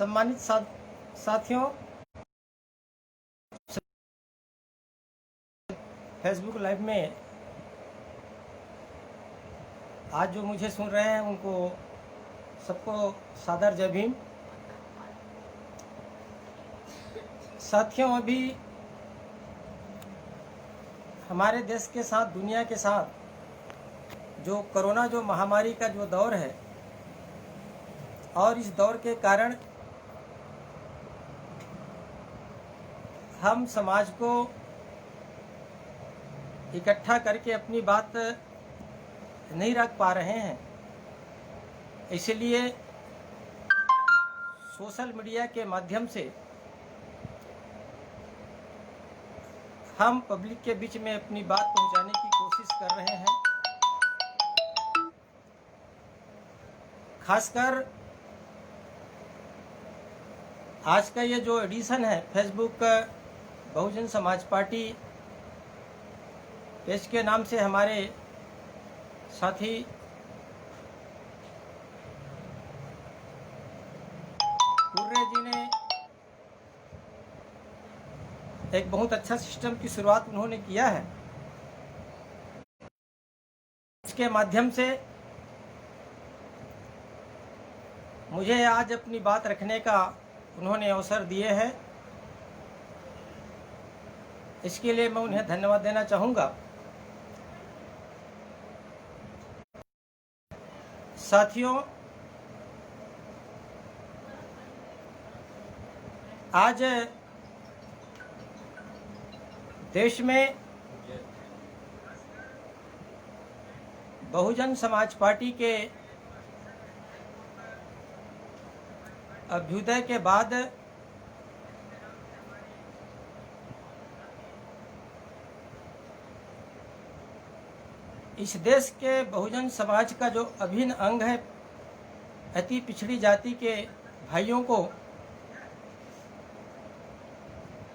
सम्मानित साथियों, Facebook live में आज जो मुझे सुन रहे हैं उनको सबको सादर जय भीम। साथियों, अभी हमारे देश के साथ, दुनिया के साथ जो कोरोना जो महामारी का जो दौर है, और इस दौर के कारण हम समाज को इकट्ठा करके अपनी बात नहीं रख पा रहे हैं। इसलिए सोशल मीडिया के माध्यम से हम पब्लिक के बीच में अपनी बात पहुंचाने की कोशिश कर रहे हैं। खासकर आज का ये जो एडिशन है फेसबुक का बहुजन समाज पार्टी पेज के नाम से हमारे साथी कुर्रे जी ने एक बहुत अच्छा सिस्टम की शुरुआत उन्होंने किया है। इसके माध्यम से मुझे आज अपनी बात रखने का उन्होंने अवसर दिए हैं। इसके लिए मैं उन्हें धन्यवाद देना चाहूँगा। साथियों, आज देश में बहुजन समाज पार्टी के अभ्युदय के बाद इस देश के बहुजन समाज का जो अभिन्न अंग है, अति पिछड़ी जाति के भाइयों को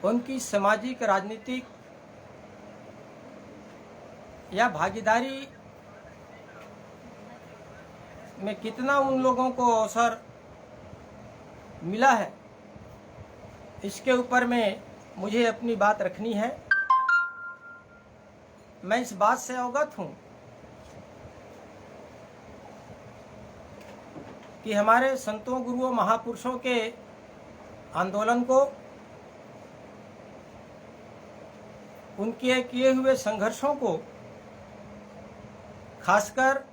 उनकी सामाजिक, राजनीतिक या भागीदारी में कितना उन लोगों को अवसर मिला है, इसके ऊपर में मुझे अपनी बात रखनी है। मैं इस बात से अवगत हूँ कि हमारे संतों, गुरुओं, महापुरुषों के आंदोलन को, उनके किए हुए संघर्षों को, खासकर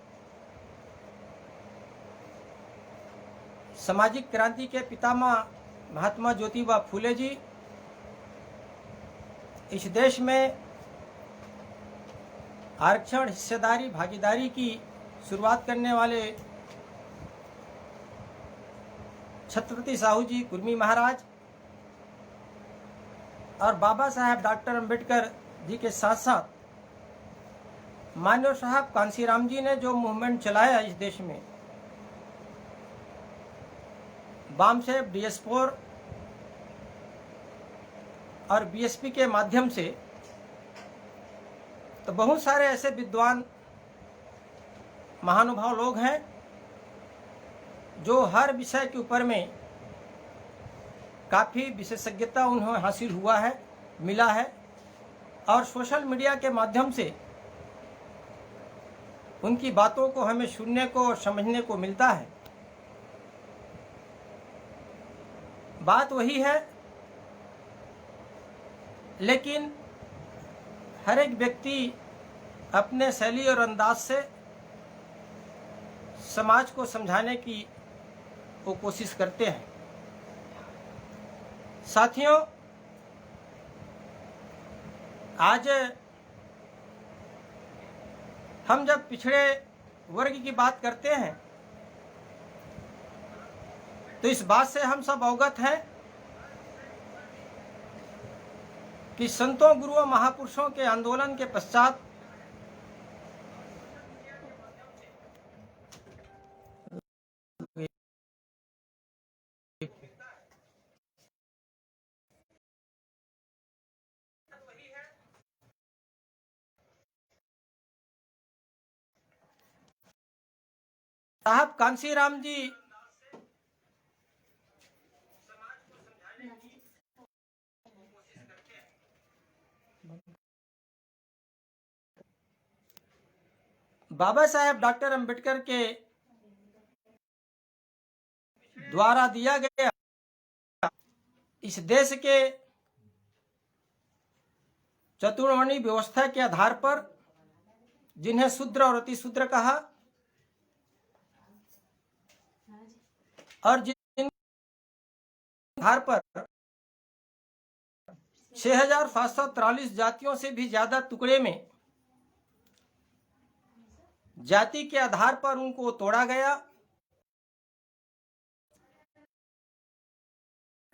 सामाजिक क्रांति के पितामह महात्मा ज्योतिबा फूले जी इस देश में आरक्षण, हिस्सेदारी, भागीदारी की शुरुआत करने वाले छत्रपति साहू जी, कुर्मी महाराज और बाबा साहेब डॉक्टर अंबेडकर जी के साथ साथ मानव साहब कांसीराम जी ने जो मूवमेंट चलाया इस देश में, बाम से DS4 और BSP के माध्यम से, तो बहुत सारे ऐसे विद्वान महानुभाव लोग हैं जो हर विषय के ऊपर में काफ़ी विशेषज्ञता उन्हें हासिल हुआ है, मिला है, और सोशल मीडिया के माध्यम से उनकी बातों को हमें सुनने को और समझने को मिलता है। बात वही है, लेकिन हर एक व्यक्ति अपने शैली और अंदाज से समाज को समझाने की वो कोशिश करते हैं। साथियों, आज हम जब पिछड़े वर्ग की बात करते हैं तो इस बात से हम सब अवगत हैं कि संतों, गुरुओं, महापुरुषों के आंदोलन के पश्चात साहब कांसीराम जी बाबा साहेब डॉक्टर अंबेडकर के द्वारा दिया गया इस देश के चतुर्वर्णीय व्यवस्था के आधार पर, जिन्हें शूद्र और अतिशूद्र कहा, और जिन आधार पर 6,743 जातियों से भी ज्यादा टुकड़े में जाति के आधार पर उनको तोड़ा गया।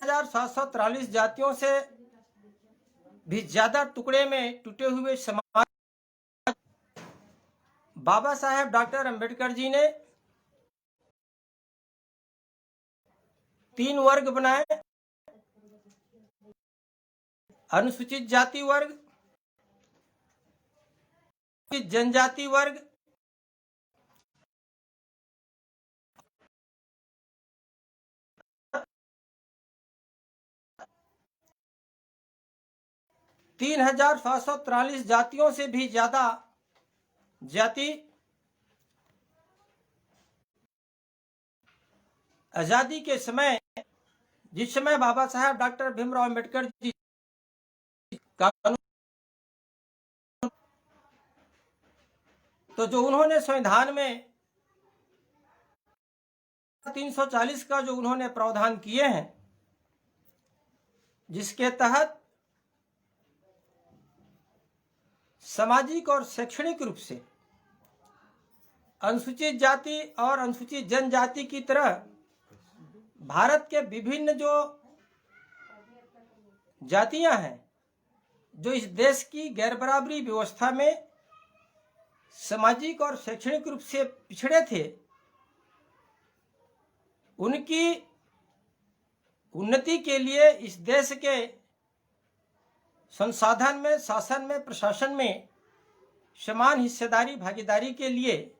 6,743 जातियों से भी ज्यादा टुकड़े में टूटे हुए समाज बाबा साहेब डॉक्टर अंबेडकर जी ने 3 वर्ग बनाए: अनुसूचित जाति वर्ग, जनजाति वर्ग, तीन 3,743 जातियों से भी ज्यादा जाति आजादी के समय, जिस समय बाबा साहेब डॉक्टर भीमराव अंबेडकर जी कानून, तो जो उन्होंने संविधान में 340 का जो उन्होंने प्रावधान किए हैं, जिसके तहत सामाजिक और शैक्षणिक रूप से अनुसूचित जाति और अनुसूचित जनजाति की तरह भारत के विभिन्न जो जातियां हैं, जो इस देश की गैर बराबरी व्यवस्था में सामाजिक और शैक्षणिक रूप से पिछड़े थे, उनकी उन्नति के लिए इस देश के संसाधन में, शासन में, प्रशासन में समान हिस्सेदारी, भागीदारी के लिए,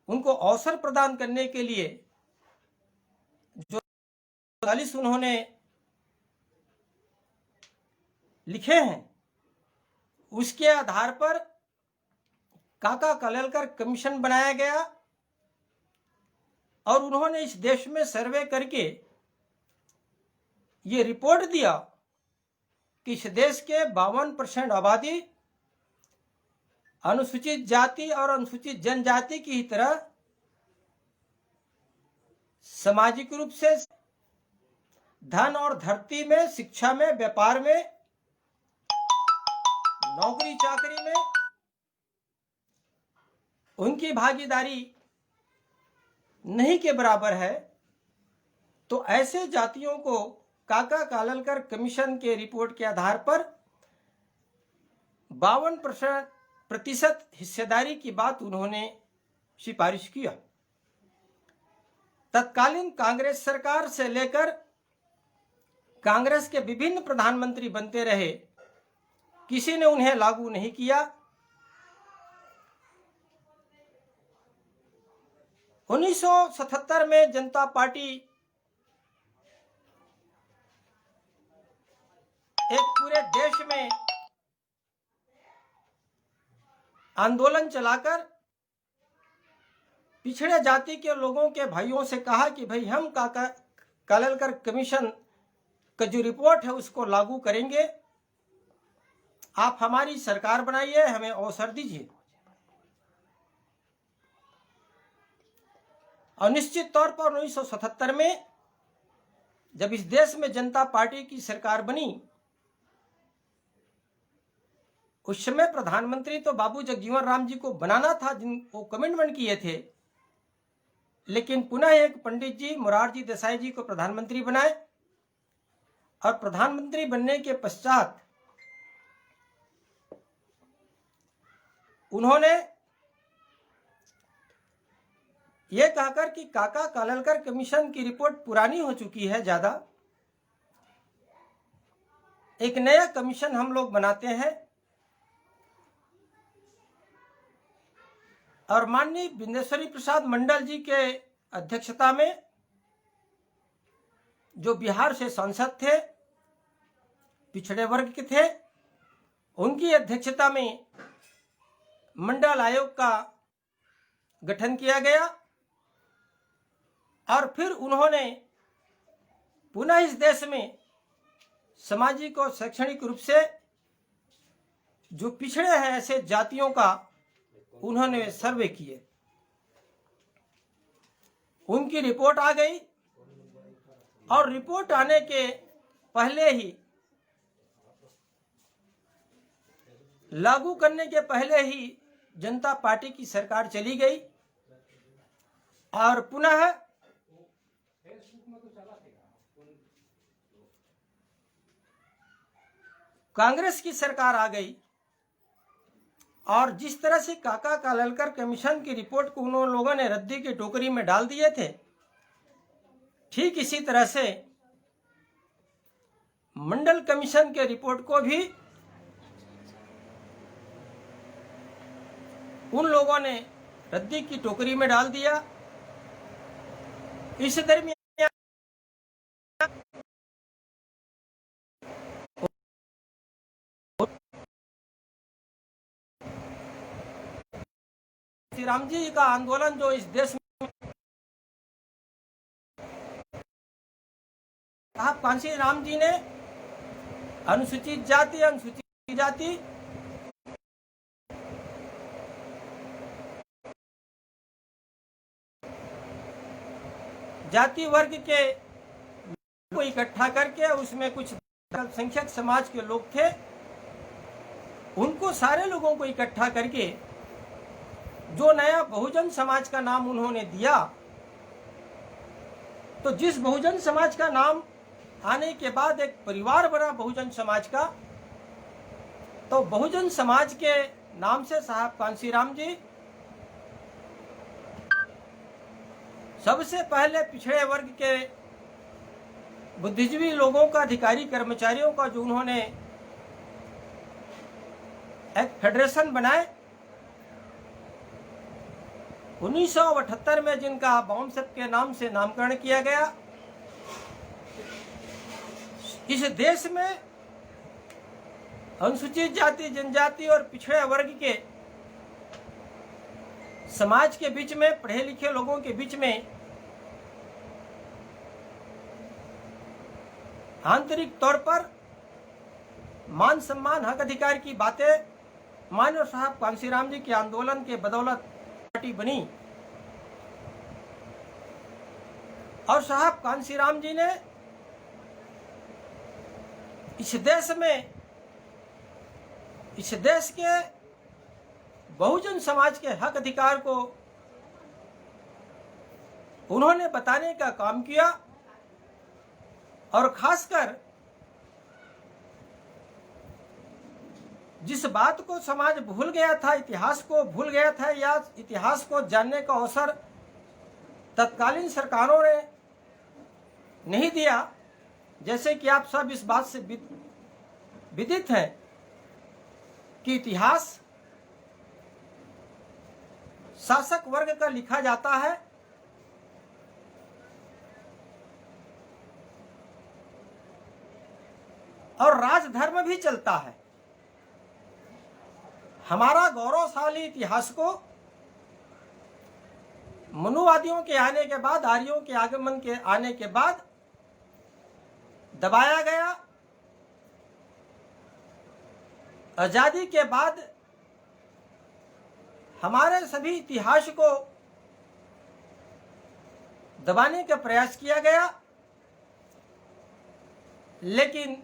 उनको अवसर प्रदान करने के लिए जो 40 उन्होंने लिखे हैं, उसके आधार पर काका कालेलकर कमीशन बनाया गया और उन्होंने इस देश में सर्वे करके ये रिपोर्ट दिया कि इस देश के 52% आबादी अनुसूचित जाति और अनुसूचित जनजाति की तरह सामाजिक रूप से, धन और धरती में, शिक्षा में, व्यापार में, नौकरी चाकरी में उनकी भागीदारी नहीं के बराबर है। तो ऐसे जातियों को काका कालेलकर कमीशन के रिपोर्ट के आधार पर 52% हिस्सेदारी की बात उन्होंने सिफारिश किया। तत्कालीन कांग्रेस सरकार से लेकर कांग्रेस के विभिन्न प्रधानमंत्री बनते रहे, किसी ने उन्हें लागू नहीं किया। 1977 में जनता पार्टी एक पूरे देश में आंदोलन चलाकर पिछड़े जाति के लोगों के भाइयों से कहा कि भाई हम काका कालेलकर कमीशन का जो रिपोर्ट है उसको लागू करेंगे, आप हमारी सरकार बनाइए, हमें अवसर दीजिए। और निश्चित तौर पर 1977 में जब इस देश में जनता पार्टी की सरकार बनी, उस समय प्रधानमंत्री तो बाबू जगजीवन राम जी को बनाना था, जिनको कमिटमेंट किए थे, लेकिन पुनः एक पंडित जी मोरारजी देसाई जी को प्रधानमंत्री बनाए और प्रधानमंत्री बनने के पश्चात उन्होंने ये कहकर कि काका कालेलकर कमीशन की रिपोर्ट पुरानी हो चुकी है ज्यादा, एक नया कमीशन हम लोग बनाते हैं। और माननीय विंदेश्वरी प्रसाद मंडल जी के अध्यक्षता में जो बिहार से सांसद थे, पिछड़े वर्ग के थे, उनकी अध्यक्षता में मंडल आयोग का गठन किया गया और फिर उन्होंने पुनः इस देश में सामाजिक और शैक्षणिक रूप से जो पिछड़े हैं ऐसे जातियों का उन्होंने सर्वे किए। उनकी रिपोर्ट आ गई और रिपोर्ट आने के पहले ही, लागू करने के पहले ही जनता पार्टी की सरकार चली गई और पुनः कांग्रेस की सरकार आ गई। और जिस तरह से काका कालेलकर कमीशन की रिपोर्ट को उन लोगों ने रद्दी की टोकरी में डाल दिए थे, ठीक इसी तरह से मंडल कमीशन के रिपोर्ट को भी उन लोगों ने रद्दी की टोकरी में डाल दिया। इस दरमियान राम जी का आंदोलन जो इस देश में साहब कांसी राम जी ने अनुसूचित जाति जाति वर्ग के को इकट्ठा करके, उसमें कुछ अल्पसंख्यक समाज के लोग थे, उनको सारे लोगों को इकट्ठा करके जो नया बहुजन समाज का नाम उन्होंने दिया। तो जिस बहुजन समाज का नाम आने के बाद एक परिवार बना बहुजन समाज का, तो बहुजन समाज के नाम से साहब कांसीराम जी सबसे पहले पिछड़े वर्ग के बुद्धिजीवी लोगों का, अधिकारी कर्मचारियों का जो उन्होंने एक फेडरेशन बनाए 1978 में, जिनका बाउंसप के नाम से नामकरण किया गया। इस देश में अनुसूचित जाति, जनजाति और पिछड़े वर्ग के समाज के बीच में, पढ़े लिखे लोगों के बीच में आंतरिक तौर पर मान सम्मान, हक अधिकार की बातें मानव साहब कांसीराम जी के आंदोलन के बदौलत पार्टी बनी। और साहब कांसीराम जी ने इस देश के बहुजन समाज के हक अधिकार को उन्होंने बताने का काम किया। और खासकर जिस बात को समाज भूल गया था, इतिहास को भूल गया था, या इतिहास को जानने का अवसर तत्कालीन सरकारों ने नहीं दिया, जैसे कि आप सब इस बात से विदित हैं कि इतिहास शासक वर्ग का लिखा जाता है और राजधर्म भी चलता है। हमारा गौरवशाली इतिहास को मनुवादियों के आने के बाद, आर्यों के आगमन के आने के बाद दबाया गया। आजादी के बाद हमारे सभी इतिहास को दबाने का प्रयास किया गया, लेकिन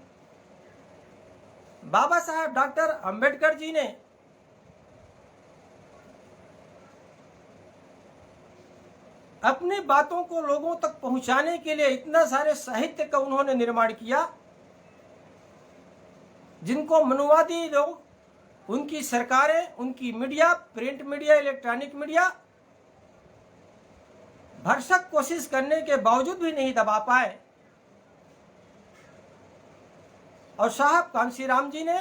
बाबा साहेब डॉक्टर अंबेडकर जी ने अपनी बातों को लोगों तक पहुंचाने के लिए इतना सारे साहित्य का उन्होंने निर्माण किया, जिनको मनुवादी लोग, उनकी सरकारें, उनकी media, print media, electronic media भरसक कोशिश करने के बावजूद भी नहीं दबा पाए। और साहब कांसीराम जी ने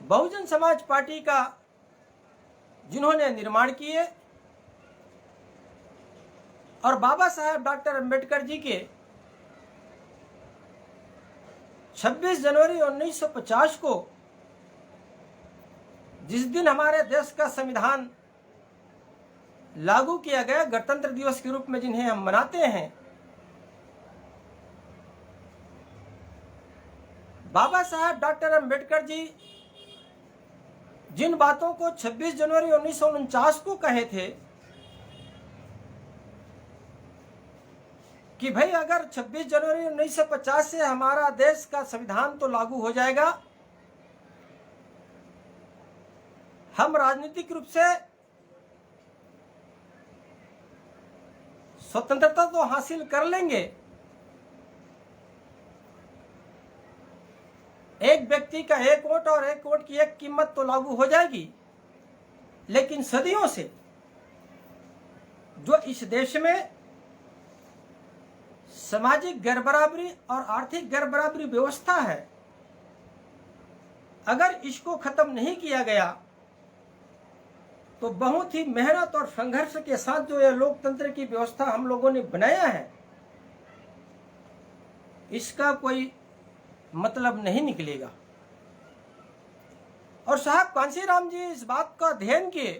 बहुजन समाज पार्टी का जिन्होंने निर्माण किए और बाबा साहेब डॉक्टर अंबेडकर जी के 26 जनवरी 1950 को जिस दिन हमारे देश का संविधान लागू किया गया, गणतंत्र दिवस के रूप में जिन्हें हम मनाते हैं, बाबा साहब डॉक्टर अंबेडकर जी जिन बातों को 26 जनवरी 1949 को कहे थे कि भाई अगर 26 जनवरी 1950 से हमारा देश का संविधान तो लागू हो जाएगा, हम राजनीतिक रूप से स्वतंत्रता तो हासिल कर लेंगे, एक व्यक्ति का एक वोट और एक वोट की एक कीमत तो लागू हो जाएगी, लेकिन सदियों से जो इस देश में सामाजिक गैरबराबरी और आर्थिक गैरबराबरी व्यवस्था है, अगर इसको खत्म नहीं किया गया तो बहुत ही मेहनत और संघर्ष के साथ जो ये लोकतंत्र की व्यवस्था हम लोगों ने बनाया है, इसका कोई मतलब नहीं निकलेगा। और साहब कांशीराम जी इस बात का अध्ययन किए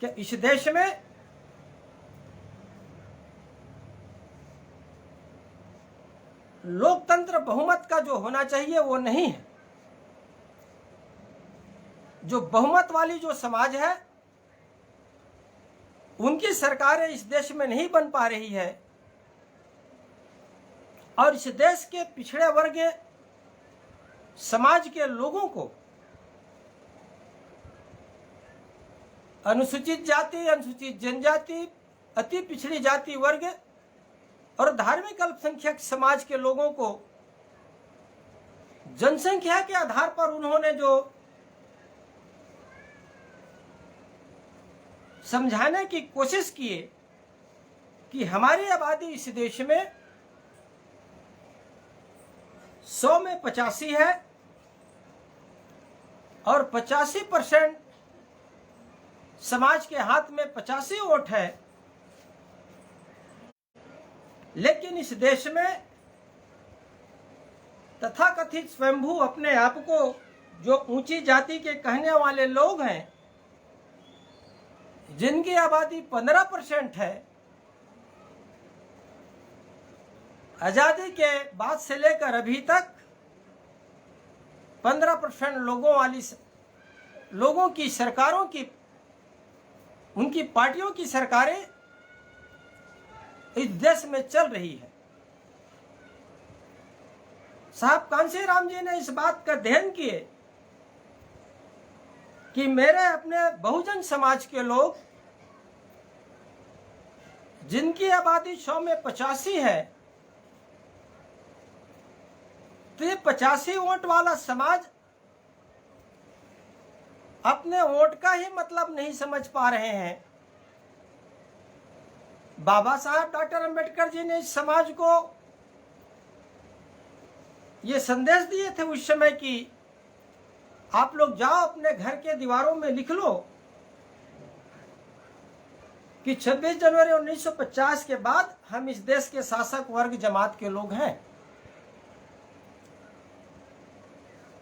कि इस देश में लोकतंत्र बहुमत का जो होना चाहिए वो नहीं है। जो बहुमत वाली जो समाज है, उनकी सरकारें इस देश में नहीं बन पा रही है, और इस देश के पिछड़े वर्ग समाज के लोगों को, अनुसूचित जाति, अनुसूचित जनजाति, अति पिछड़ी जाति वर्ग और धार्मिक अल्पसंख्यक समाज के लोगों को जनसंख्या के आधार पर उन्होंने जो समझाने की कोशिश किए कि हमारी आबादी इस देश में 100 में 85 है और 85% समाज के हाथ में 85 वोट है, लेकिन इस देश में तथाकथित स्वयंभू अपने आप को जो ऊंची जाति के कहने वाले लोग हैं, जिनकी आबादी 15% है, आजादी के बाद से लेकर अभी तक 15% लोगों की सरकारों की, उनकी पार्टियों की सरकारें इस देश में चल रही है। साहब कांशीराम जी ने इस बात का अध्ययन किए कि मेरे अपने बहुजन समाज के लोग, जिनकी आबादी 100 में 85 है, तो ये 85 वोट वाला समाज अपने वोट का ही मतलब नहीं समझ पा रहे हैं। बाबा साहब डॉक्टर अंबेडकर जी ने इस समाज को ये संदेश दिए थे उस समय कि आप लोग जाओ अपने घर के दीवारों में लिख लो कि 26 जनवरी 1950 के बाद हम इस देश के शासक वर्ग जमात के लोग हैं।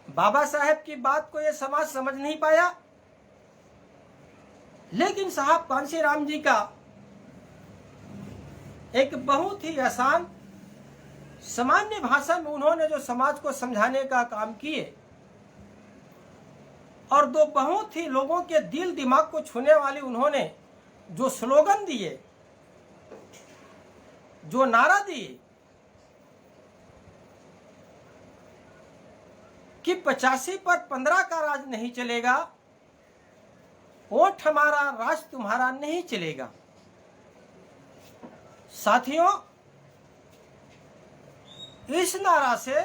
बाबा साहब की बात को ये समाज समझ नहीं पाया, लेकिन साहब कांशीराम जी का एक बहुत ही आसान सामान्य भाषा में उन्होंने जो समाज को समझाने का काम किए और दो बहुत ही लोगों के दिल दिमाग को छूने वाले उन्होंने जो स्लोगन दिए, जो नारा दिए कि 85 पर 15 का राज नहीं चलेगा, वोट हमारा राज तुम्हारा नहीं चलेगा। साथियों, इस नारा से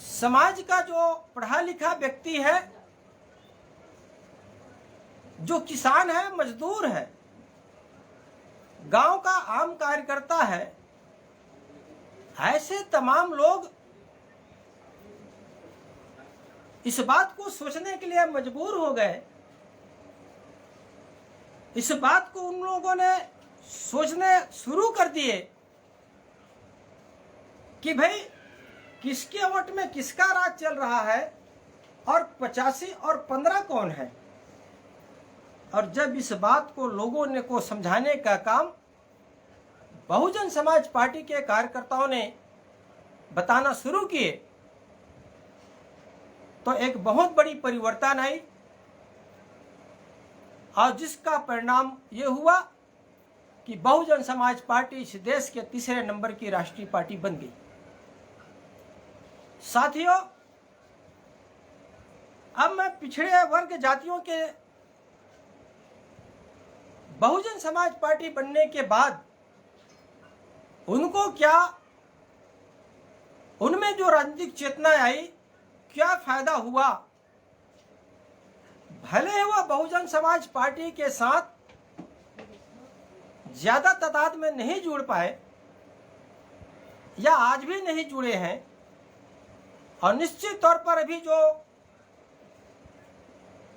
समाज का जो पढ़ा लिखा व्यक्ति है, जो किसान है, मजदूर है, गांव का आम कार्यकर्ता है, ऐसे तमाम लोग इस बात को सोचने के लिए मजबूर हो गए। इस बात को उन लोगों ने सोचने शुरू कर दिए कि भाई किसके वोट में किसका राज चल रहा है और 85 और 15 कौन है। और जब इस बात को लोगों ने को समझाने का काम बहुजन समाज पार्टी के कार्यकर्ताओं ने बताना शुरू किए तो एक बहुत बड़ी परिवर्तन आई, और जिसका परिणाम ये हुआ कि बहुजन समाज पार्टी इस देश के तीसरे नंबर की राष्ट्रीय पार्टी बन गई। साथियों, अब मैं पिछड़े वर्ग जातियों के बहुजन समाज पार्टी बनने के बाद उनको क्या, उनमें जो राजनीतिक चेतना आई, क्या फायदा हुआ। भले वह बहुजन समाज पार्टी के साथ ज्यादा तादाद में नहीं जुड़ पाए या आज भी नहीं जुड़े हैं, और निश्चित तौर पर अभी जो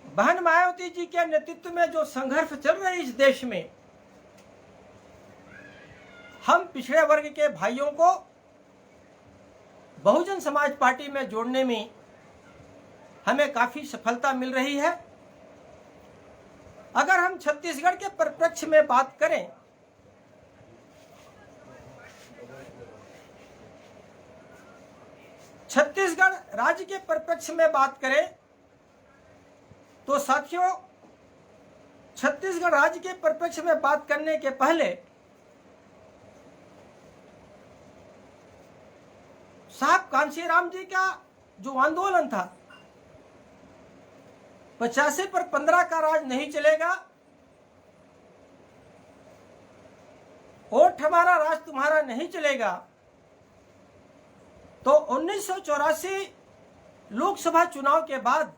बहन मायावती जी के नेतृत्व में जो संघर्ष चल रहे इस देश में, हम पिछड़े वर्ग के भाइयों को बहुजन समाज पार्टी में जोड़ने में हमें काफी सफलता मिल रही है। अगर हम छत्तीसगढ़ के परिप्रेक्ष्य में बात करें, छत्तीसगढ़ राज्य के परिप्रेक्ष्य में बात करें तो साथियों, छत्तीसगढ़ राज्य के परिप्रेक्ष्य में बात करने के पहले साहब कांशीराम जी का जो आंदोलन था, 85 पर 15 का राज नहीं चलेगा, वोट हमारा राज तुम्हारा नहीं चलेगा, तो 1984 लोकसभा चुनाव के बाद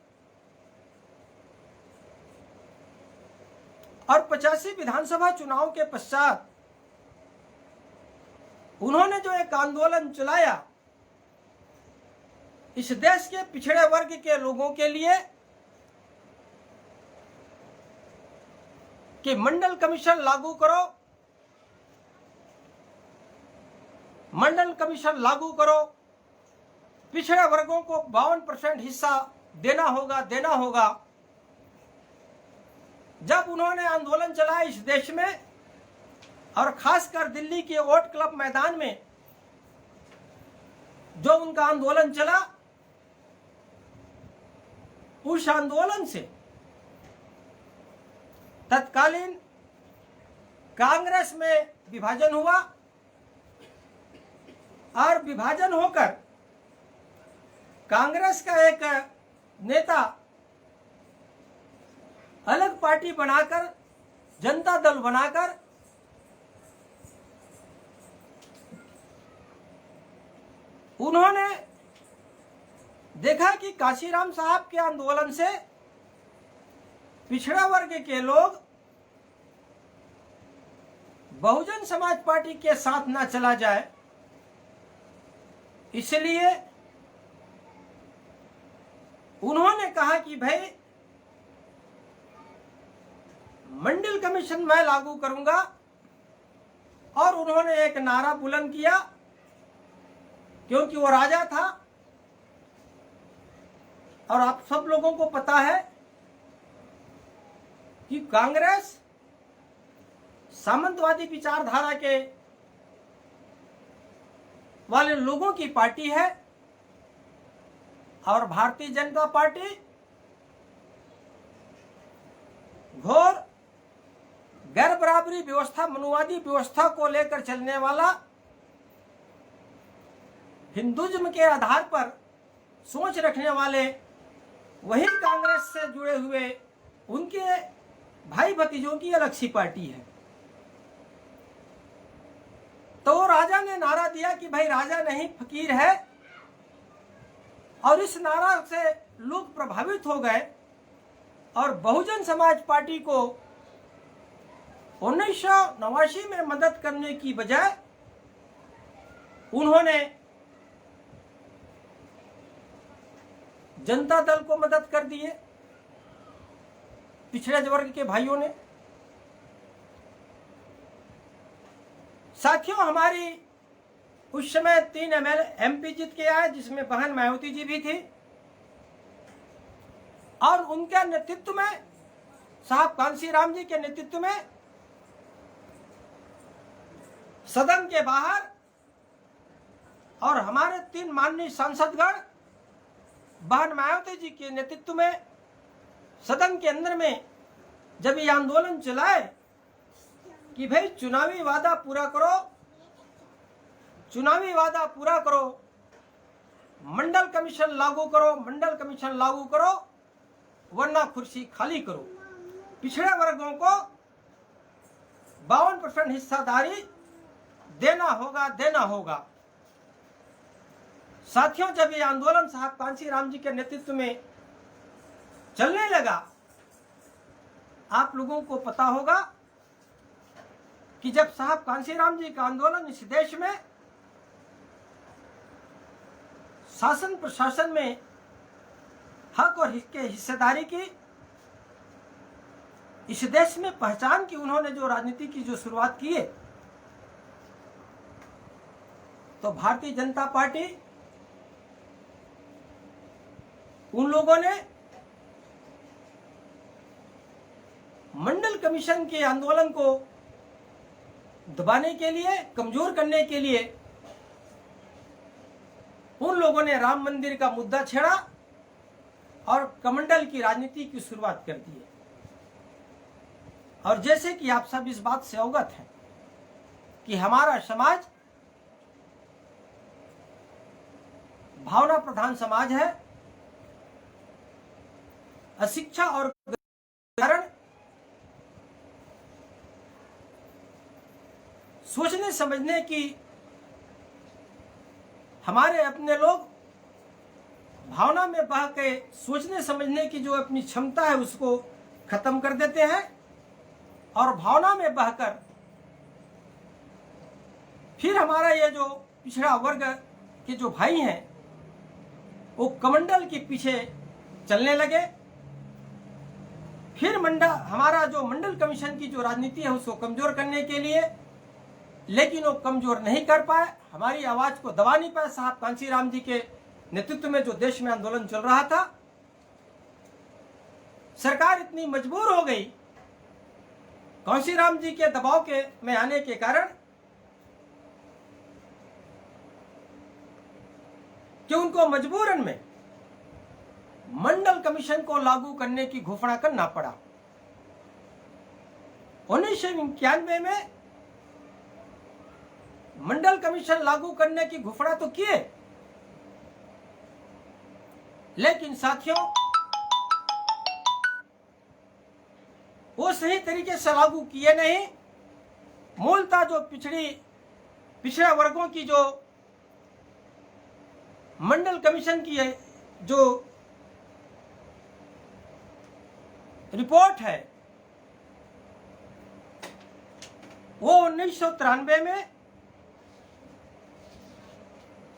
और 85 विधानसभा चुनाव के पश्चात उन्होंने जो एक आंदोलन चलाया इस देश के पिछड़े वर्ग के लोगों के लिए कि मंडल कमीशन लागू करो, मंडल कमीशन लागू करो, पिछड़े वर्गों को 52% हिस्सा देना होगा। जब उन्होंने आंदोलन चलाया इस देश में, और खासकर दिल्ली के वोट क्लब मैदान में जो उनका आंदोलन चला, उस आंदोलन से तत्कालीन कांग्रेस में विभाजन हुआ, और विभाजन होकर कांग्रेस का एक नेता अलग पार्टी बनाकर, जनता दल बनाकर उन्होंने देखा कि कांशीराम साहब के आंदोलन से पिछड़ा वर्ग के लोग बहुजन समाज पार्टी के साथ ना चला जाए, इसलिए उन्होंने कहा कि भाई मंडल कमीशन मैं लागू करूंगा, और उन्होंने एक नारा बुलंद किया, क्योंकि वो राजा था और आप सब लोगों को पता है कि कांग्रेस सामंतवादी विचारधारा के वाले लोगों की पार्टी है, और भारतीय जनता पार्टी घोर गैर बराबरी व्यवस्था, मनुवादी व्यवस्था को लेकर चलने वाला, हिंदुज्म के आधार पर सोच रखने वाले वही कांग्रेस से जुड़े हुए उनके भाई भतीजों की अलग सी पार्टी है। तो राजा ने नारा दिया कि भाई राजा नहीं फकीर है, और इस नारा से लोग प्रभावित हो गए, और बहुजन समाज पार्टी को 1989 में मदद करने की बजाय उन्होंने जनता दल को मदद कर दिए, पिछड़े वर्ग के भाइयों ने। साथियों, हमारी उस समय 3 MP जीत के आए, जिसमें बहन मायावती जी भी थी, और उनके नेतृत्व में, साहब कांशीराम जी के नेतृत्व में सदन के बाहर और हमारे 3 माननीय सांसदगण बहन मायावती जी के नेतृत्व में सदन के अंदर में जब ये आंदोलन चलाए कि भाई चुनावी वादा पूरा करो, चुनावी वादा पूरा करो, मंडल कमीशन लागू करो, मंडल कमीशन लागू करो, वरना कुर्सी खाली करो, पिछड़े वर्गों को 52% हिस्सेदारी देना होगा। साथियों, जब ये आंदोलन साहब कांशीराम जी के नेतृत्व में चलने लगा, आप लोगों को पता होगा कि जब साहब कांशीराम जी का आंदोलन इस देश में शासन प्रशासन में हक और हिस्सेदारी की, इस देश में पहचान की उन्होंने जो राजनीति की जो शुरुआत की है, तो भारतीय जनता पार्टी उन लोगों ने मंडल कमीशन के आंदोलन को दबाने के लिए, कमजोर करने के लिए उन लोगों ने राम मंदिर का मुद्दा छेड़ा और कमंडल की राजनीति की शुरुआत कर दी है। और जैसे कि आप सब इस बात से अवगत हैं कि हमारा समाज भावना प्रधान समाज है। अशिक्षा और कारण सोचने समझने की, हमारे अपने लोग भावना में बह के सोचने समझने की जो अपनी क्षमता है उसको खत्म कर देते हैं और भावना में बहकर फिर हमारा ये जो पिछड़ा वर्ग के जो भाई हैं वो कमंडल के पीछे चलने लगे। फिर हमारा जो मंडल कमीशन की जो राजनीति है उसको कमजोर करने के लिए, लेकिन वो कमजोर नहीं कर पाए, हमारी आवाज को दबा नहीं पाए। साहब कांशीराम जी के नेतृत्व में जो देश में आंदोलन चल रहा था, सरकार इतनी मजबूर हो गई कांशीराम जी के दबाव के में आने के कारण कि उनको मजबूरन में मंडल कमीशन को लागू करने की घोषणा करना पड़ा। 1991 में मंडल कमीशन लागू करने की घोषणा तो किए, लेकिन साथियों वो सही तरीके से लागू किए नहीं। मूलतः जो पिछड़े वर्गों की जो मंडल कमीशन की है जो रिपोर्ट है, वो 1993 में,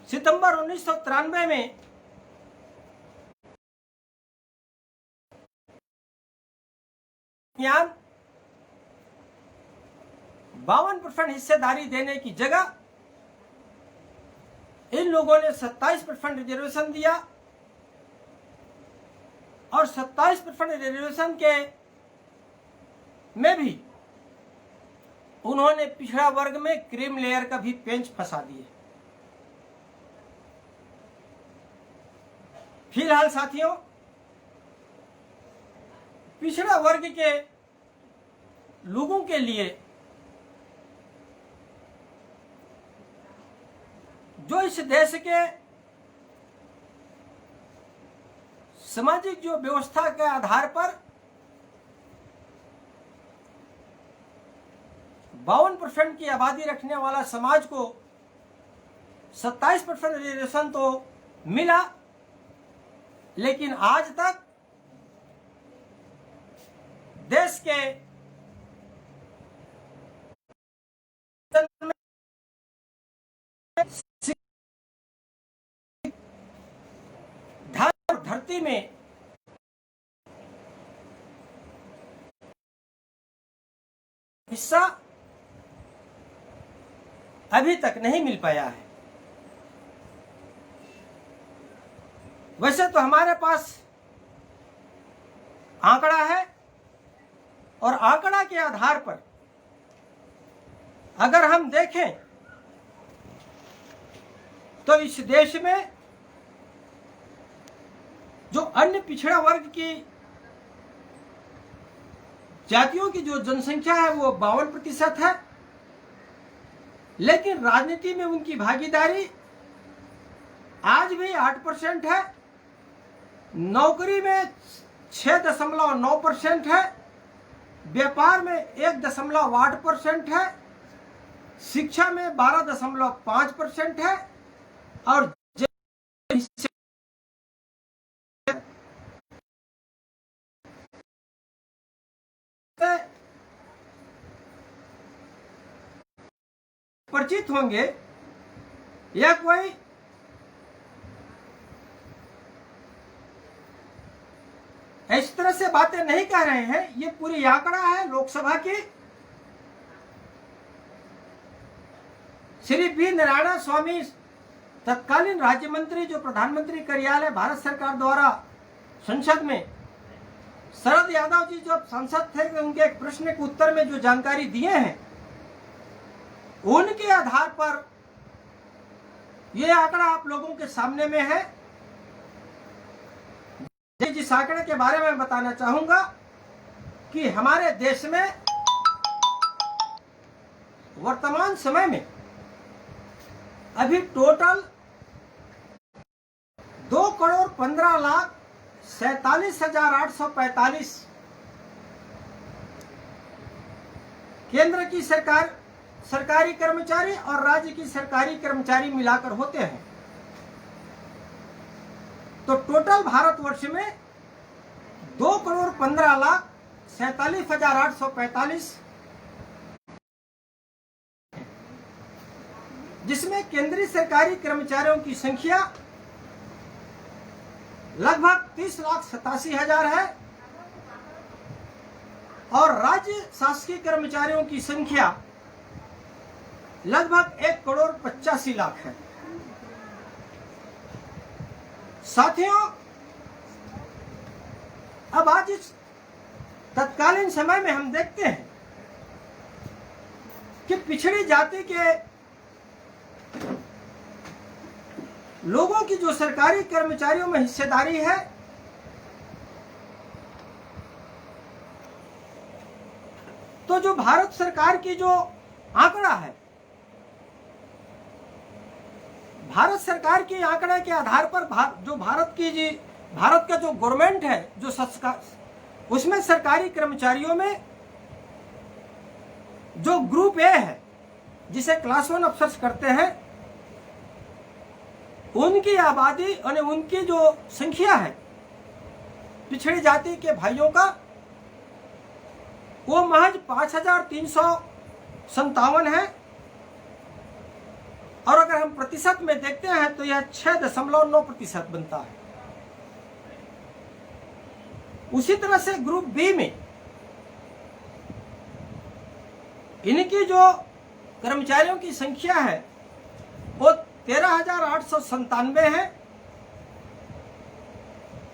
सितंबर 1993 में ज्ञान 52% हिस्सेदारी देने की जगह इन लोगों ने 27% रिजर्वेशन दिया और 27% रिजर्वेशन के में भी उन्होंने पिछड़ा वर्ग में क्रीम लेयर का भी पेंच फंसा दिए। फिलहाल साथियों, पिछड़ा वर्ग के लोगों के लिए जो इस देश के सामाजिक जो व्यवस्था के आधार पर 52% की आबादी रखने वाला समाज को 27% रिजर्वेशन तो मिला, लेकिन आज तक देश के धरती में हिस्सा अभी तक नहीं मिल पाया है। वैसे तो हमारे पास आंकड़ा है और आंकड़ा के आधार पर अगर हम देखें तो इस देश में जो अन्य पिछड़ा वर्ग की जातियों की जो जनसंख्या है वो 52% है, लेकिन राजनीति में उनकी भागीदारी आज भी 8% है, नौकरी में 6.9% है, व्यापार में 1.8% है, शिक्षा में 12.5% है और परिचित होंगे या कोई इस तरह से बातें नहीं कह रहे हैं। ये पूरी आंकड़ा है लोकसभा की। श्री बी नारायण स्वामी तत्कालीन राज्य मंत्री जो प्रधानमंत्री कार्यालय भारत सरकार द्वारा संसद में शरद यादव जी जब सांसद थे उनके एक प्रश्न के उत्तर में जो जानकारी दिए हैं उनके आधार पर यह आंकड़ा आप लोगों के सामने में है। जिस आंकड़े के बारे में बताना चाहूंगा कि हमारे देश में वर्तमान समय में अभी टोटल 2,15,47,845 केंद्र की सरकारी कर्मचारी और राज्य की सरकारी कर्मचारी मिलाकर होते हैं। तो टोटल भारतवर्ष में 2,15,47,845, जिसमें केंद्रीय सरकारी कर्मचारियों की संख्या लगभग 30,87,000 है और राज्य शासकीय कर्मचारियों की संख्या लगभग 1,85,00,000 है। साथियों, अब आज इस तत्कालीन समय में हम देखते हैं कि पिछड़ी जाति के लोगों की जो सरकारी कर्मचारियों में हिस्सेदारी है तो जो भारत सरकार की जो आंकड़ा है, भारत सरकार के आंकड़े के आधार पर जो भारत का जो गवर्नमेंट है जो उसमें सरकारी कर्मचारियों में जो ग्रुप ए है जिसे क्लास 1 अफसर्स करते हैं उनकी आबादी और उनकी जो संख्या है पिछड़ी जाति के भाइयों का वो महज 5,357 है और अगर हम प्रतिशत में देखते हैं तो यह 6.9% बनता है। उसी तरह से ग्रुप बी में इनकी जो कर्मचारियों की संख्या है वो 13,897 है।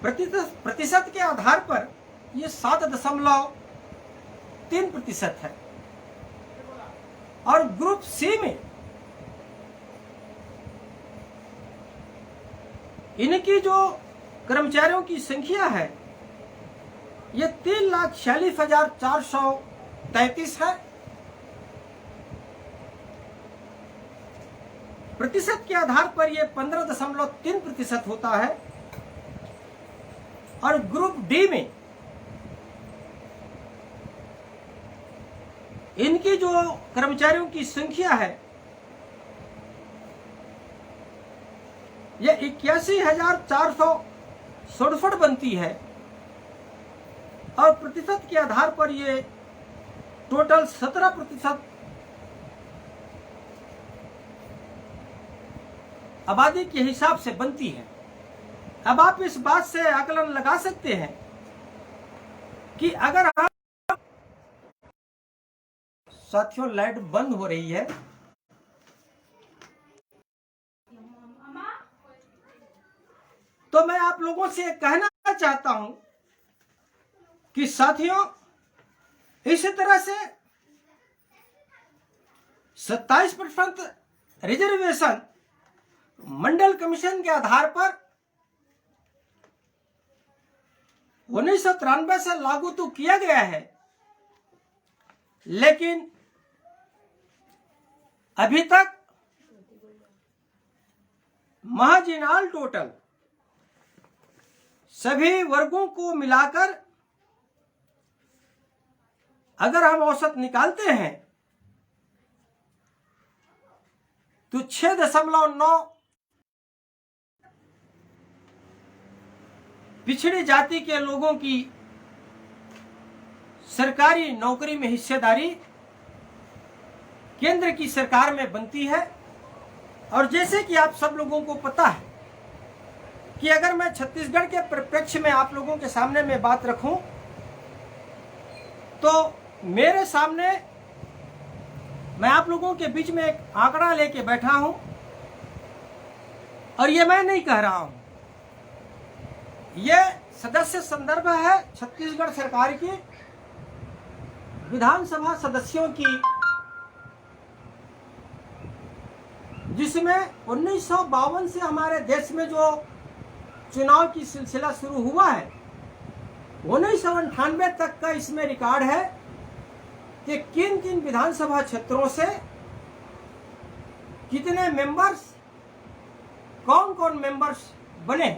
प्रतिशत के आधार पर ये 7.3% है और ग्रुप सी में इनकी जो कर्मचारियों की संख्या है ये 3,46,433 है। प्रतिशत के आधार पर यह 15.3% होता है और ग्रुप डी में इनकी जो कर्मचारियों की संख्या है यह 81,467 बनती है और प्रतिशत के आधार पर ये टोटल 17% आबादी के हिसाब से बनती है। अब आप इस बात से आकलन लगा सकते हैं कि अगर आप साथियों लाइट बंद हो रही है तो मैं आप लोगों से कहना चाहता हूं कि साथियों इस तरह से 27% रिजर्वेशन मंडल कमीशन के आधार पर 1993 से लागू तो किया गया है, लेकिन अभी तक महज इन ऑल टोटल सभी वर्गों को मिलाकर अगर हम औसत निकालते हैं तो 6.9 पिछड़ी जाति के लोगों की सरकारी नौकरी में हिस्सेदारी केंद्र की सरकार में बनती है। और जैसे कि आप सब लोगों को पता है कि अगर मैं छत्तीसगढ़ के परिप्रेक्ष्य में आप लोगों के सामने में बात रखूं तो मेरे सामने मैं आप लोगों के बीच में एक आंकड़ा लेके बैठा हूं, और ये मैं नहीं कह रहा हूं, ये सदस्य संदर्भ है छत्तीसगढ़ सरकार की विधानसभा सदस्यों की, जिसमें 1952 से हमारे देश में जो चुनाव की सिलसिला शुरू हुआ है 1998 तक का इसमें रिकॉर्ड है कि किन किन विधानसभा क्षेत्रों से कितने मेंबर्स, कौन कौन मेंबर्स बने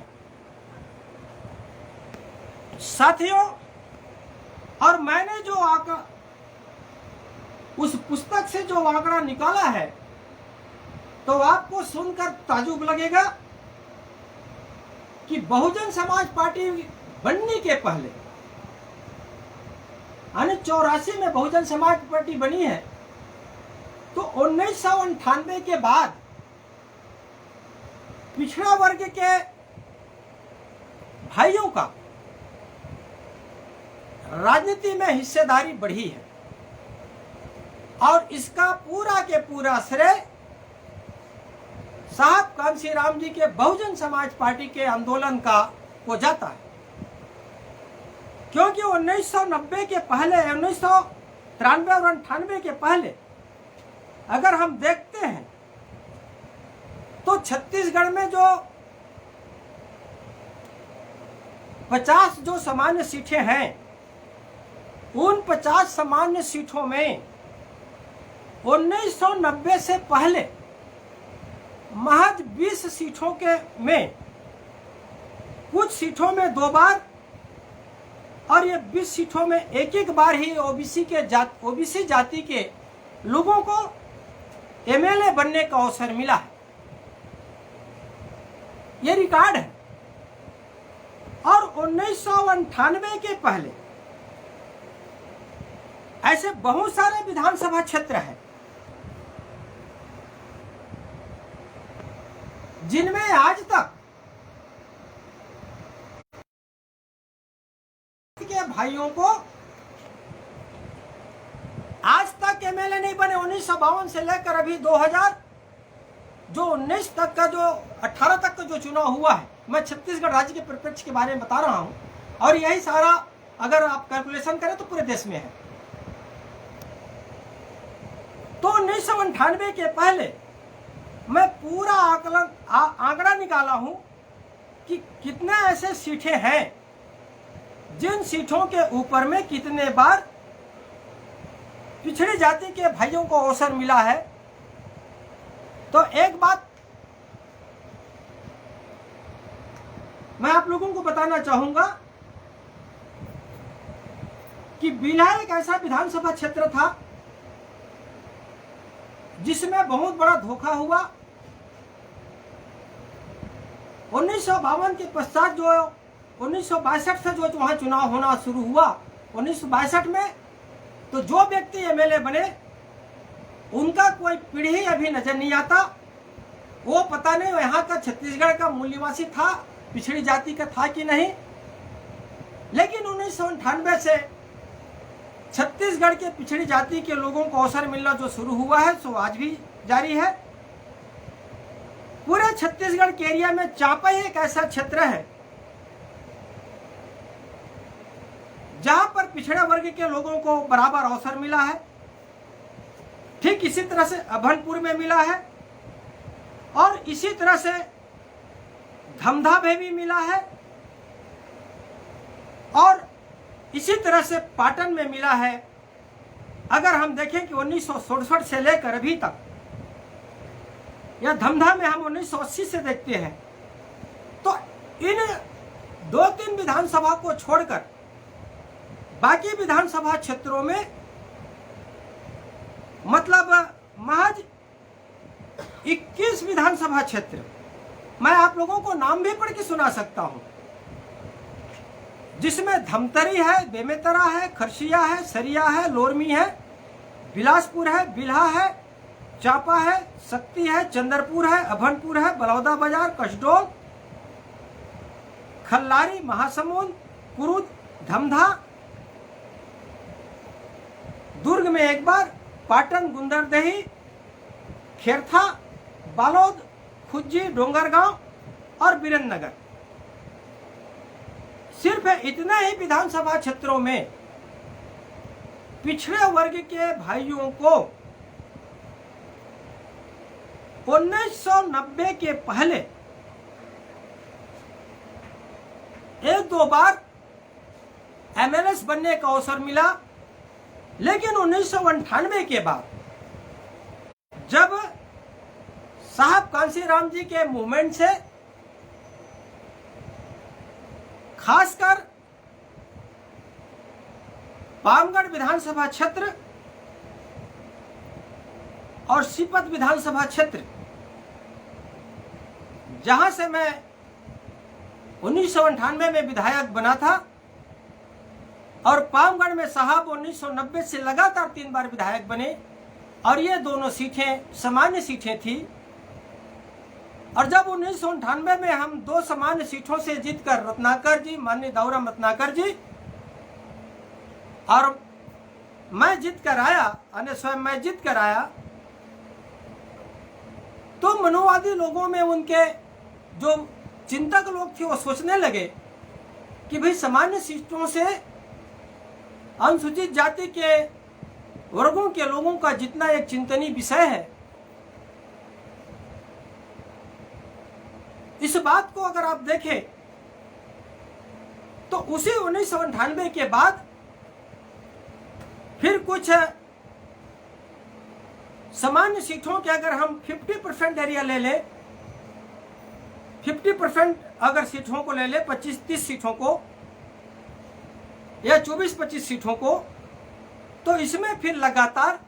साथियों। और मैंने जो आंकड़ा उस पुस्तक से जो आंकड़ा निकाला है तो आपको सुनकर ताजुब लगेगा कि बहुजन समाज पार्टी बनने के पहले, यानी 84 में बहुजन समाज पार्टी बनी है, तो 1998 के बाद पिछड़ा वर्ग के भाइयों का राजनीति में हिस्सेदारी बढ़ी है, और इसका पूरा के पूरा श्रेय साहब कांशीराम जी के बहुजन समाज पार्टी के आंदोलन का को जाता है। क्योंकि 1990 के पहले, 1993 और 98 के पहले अगर हम देखते हैं तो छत्तीसगढ़ में जो 50 जो सामान्य सीटें हैं, उन 50 सामान्य सीटों में 1990 से पहले महज 20 सीटों के में, कुछ सीटों में 2 बार और ये 20 सीटों में एक बार ही ओबीसी जाति के लोगों को एमएलए बनने का अवसर मिला है। ये रिकॉर्ड है। और 1998 के पहले ऐसे बहुत सारे विधानसभा क्षेत्र हैं जिनमें आज तक के भाइयों को आज तक एमएलए नहीं बने। 1952 से लेकर अभी 2000 जो 19 तक का, जो 18 तक का जो चुनाव हुआ है, मैं छत्तीसगढ़ राज्य के परिप्रेक्ष्य के बारे में बता रहा हूं, और यही सारा अगर आप कैलकुलेशन करें तो पूरे देश में है। तो 1998 के पहले मैं पूरा आंकड़ा निकाला हूं कि कितने ऐसे सीटें हैं जिन सीटों के ऊपर में कितने बार पिछड़ी जाति के भाइयों को अवसर मिला है। तो एक बात मैं आप लोगों को बताना चाहूंगा कि बिल्हा एक ऐसा विधानसभा क्षेत्र था जिसमें बहुत बड़ा धोखा हुआ। 1952 के पश्चात जो 1962 से जो वहां चुनाव होना शुरू हुआ 1962 में, तो जो व्यक्ति एमएलए बने उनका कोई पीढ़ी अभी नजर नहीं आता। वो पता नहीं यहाँ का छत्तीसगढ़ का मूल निवासी था, पिछड़ी जाति का था कि नहीं। लेकिन 1998 से छत्तीसगढ़ के पिछड़ी जाति के लोगों को अवसर मिलना जो शुरू हुआ है सो आज भी जारी है। पूरे छत्तीसगढ़ के एरिया में चांपई एक ऐसा क्षेत्र है जहां पर पिछड़े वर्ग के लोगों को बराबर अवसर मिला है, ठीक इसी तरह से अभनपुर में मिला है और इसी तरह से धमधा में भी मिला है और इसी तरह से पाटन में मिला है। अगर हम देखें कि 1967 से लेकर अभी तक, या धमधा में हम 1980 से देखते हैं, तो इन 2-3 विधानसभा को छोड़कर बाकी विधानसभा क्षेत्रों में मतलब महज 21 विधानसभा क्षेत्र, मैं आप लोगों को नाम भी पढ़ के सुना सकता हूं, जिसमें धमतरी है, बेमेतरा है, खरसिया है, सरिया है, लोरमी है, बिलासपुर है, बिल्हा है, चापा है, शक्ति है, चंदरपुर है, अभनपुर है, बलौदा बाजार, कसडोल, खल्लारी, महासमुंद, कुरुद, धमधा, दुर्ग में एक बार, पाटन, गुंदरदेही, खेरथा, बालोद, खुज्जी, डोंगरगांव और बीरेंद्रनगर। सिर्फ इतने ही विधानसभा क्षेत्रों में पिछड़े वर्ग के भाइयों को 1990 के पहले 1-2 बार एमएलएस बनने का अवसर मिला, लेकिन 1998 के बाद जब साहब कांशीराम जी के मूवमेंट से खासकर पामगढ़ विधानसभा क्षेत्र और सीपत विधानसभा क्षेत्र, जहां से मैं 1998 में विधायक बना था और पामगढ़ में साहब 1990 से लगातार 3 बार विधायक बने और ये दोनों सीटें सामान्य सीटें थी। और जब 1998 में हम 2 सामान्य सीटों से जीतकर रत्नाकर जी, माननीय दाऊराम रत्नाकर जी और मैं जीत कर आया, स्वयं मैं जीत कर आया, तो मनोवादी लोगों में उनके जो चिंतक लोग थे वो सोचने लगे कि भाई सामान्य सीटों से अनुसूचित जाति के वर्गों के लोगों का जितना एक चिंतनीय विषय है, इस बात को अगर आप देखें तो उसी 1998 के बाद फिर कुछ सामान्य सीटों के अगर हम 50% एरिया ले लें, 50% अगर सीटों को ले लें, 25-30 सीटों को या 24-25 सीटों को, तो इसमें फिर लगातार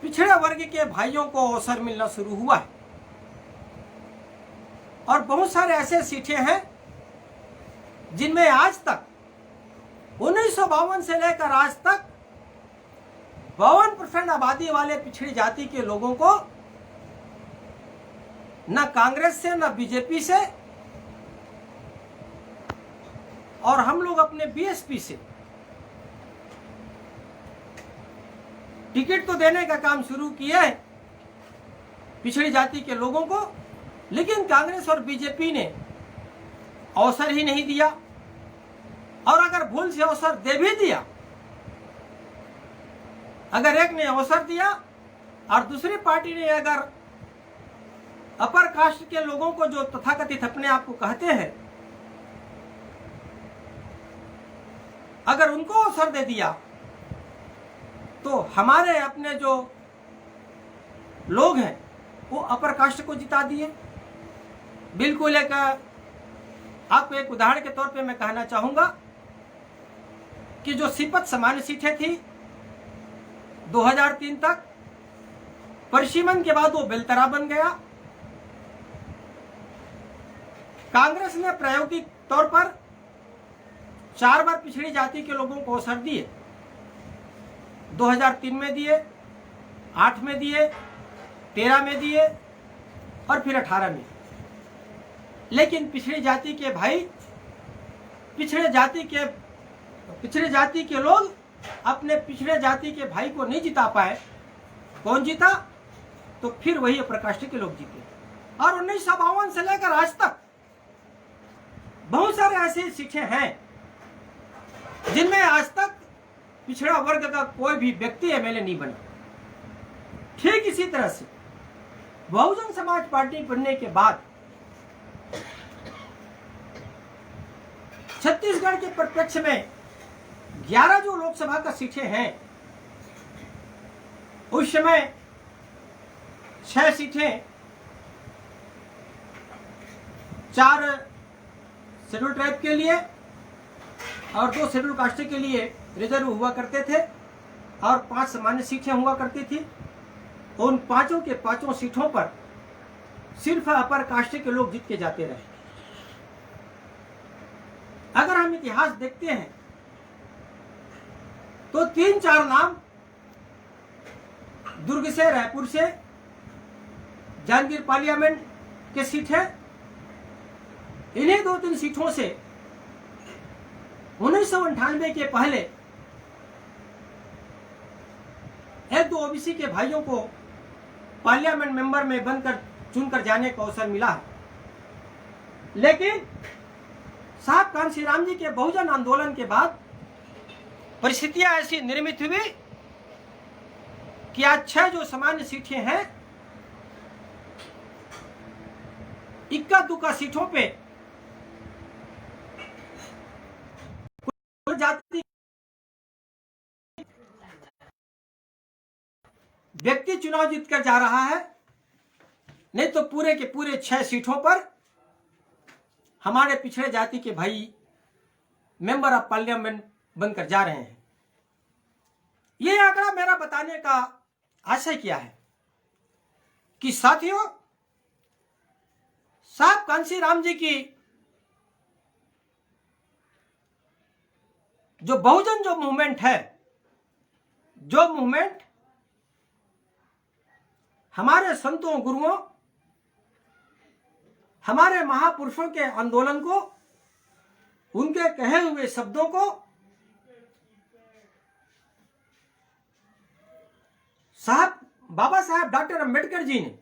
पिछड़े वर्ग के भाइयों को अवसर मिलना शुरू हुआ है। और बहुत सारे ऐसे सीटें हैं जिनमें आज तक 1952 से लेकर आज तक 52% आबादी वाले पिछड़ी जाति के लोगों को न कांग्रेस से न बीजेपी से और हम लोग अपने बीएसपी से टिकट तो देने का काम शुरू किया है पिछड़ी जाति के लोगों को, लेकिन कांग्रेस और बीजेपी ने अवसर ही नहीं दिया। और अगर भूल से अवसर दे भी दिया, अगर एक ने अवसर दिया और दूसरी पार्टी ने अगर अपर कास्ट के लोगों को, जो तथाकथित अपने आप को कहते हैं, अगर उनको अवसर दे दिया, तो हमारे अपने जो लोग हैं वो अपर कास्ट को जिता दिए। बिल्कुल एक आपको एक उदाहरण के तौर पे मैं कहना चाहूंगा कि जो सीपत सामान्य सीटें थी 2003 तक, परिसीमन के बाद वो बेलतरा बन गया। कांग्रेस ने प्रायोगिक तौर पर 4 बार पिछड़ी जाति के लोगों को अवसर दिए। 2003 में दिए, 8 में दिए, 13 में दिए और फिर 18 में। लेकिन पिछड़ी जाति के भाई, पिछड़े जाति के लोग अपने पिछड़े जाति के भाई को नहीं जिता पाए। कौन जीता? तो फिर वही प्रकाष्ठ के लोग जीते। और 1952 से लेकर आज तक बहुत सारे ऐसे सीटें हैं जिनमें आज तक पिछड़ा वर्ग का कोई भी व्यक्ति एमएलए नहीं बना। ठीक इसी तरह से बहुजन समाज पार्टी बनने के बाद छत्तीसगढ़ के परिप्रेक्ष्य में 11 जो लोकसभा का सीटें हैं, उस समय 6 सीटें 4 शेड्यूल ट्राइब के लिए और 2 शेड्यूल कास्ट के लिए रिजर्व हुआ करते थे और 5 सामान्य सीटें हुआ करती थी। उन पांचों के पांचों सीटों पर सिर्फ अपर कास्ट के लोग जीत के जाते रहे। अगर हम इतिहास देखते हैं तो 3-4 नाम दुर्ग से, रायपुर से, जांजगीर पार्लियामेंट के सीट है। इन्हीं 2-3 सीटों से 1998 के पहले 1-2 ओबीसी के भाइयों को पार्लियामेंट मेंबर में बनकर चुनकर जाने का अवसर मिला है। लेकिन साहब कांशीराम जी के बहुजन आंदोलन के बाद परिस्थितियां ऐसी निर्मित हुई कि आज 6 जो सामान्य सीटें हैं, इक्का दुक्का सीटों पे जाति व्यक्ति चुनाव जीतकर जा रहा है, नहीं तो पूरे के पूरे 6 सीटों पर हमारे पिछड़े जाति के भाई मेंबर ऑफ पार्लियामेंट बनकर जा रहे हैं। ये आंकड़ा मेरा बताने का आशय क्या है कि साथियों, साहब कांशीराम जी की जो बहुजन जो मूवमेंट है, जो मूवमेंट हमारे संतों गुरुओं, हमारे महापुरुषों के आंदोलन को, उनके कहे हुए शब्दों को साहब बाबा साहब डॉक्टर अंबेडकर जी ने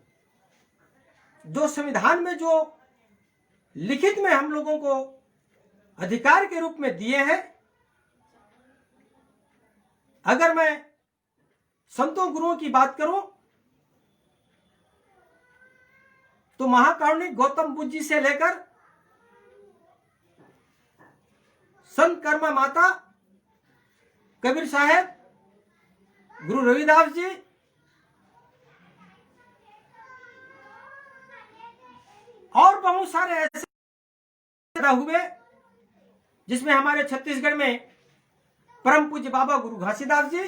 जो संविधान में जो लिखित में हम लोगों को अधिकार के रूप में दिए हैं, अगर मैं संतों गुरुओं की बात करूं तो महाकारुणिक गौतम बुद्ध जी से लेकर संत कर्मा माता, कबीर साहब, गुरु रविदास जी, और बहुत सारे ऐसे हुए जिसमें हमारे छत्तीसगढ़ में परम पूज्य बाबा गुरु घासीदास जी,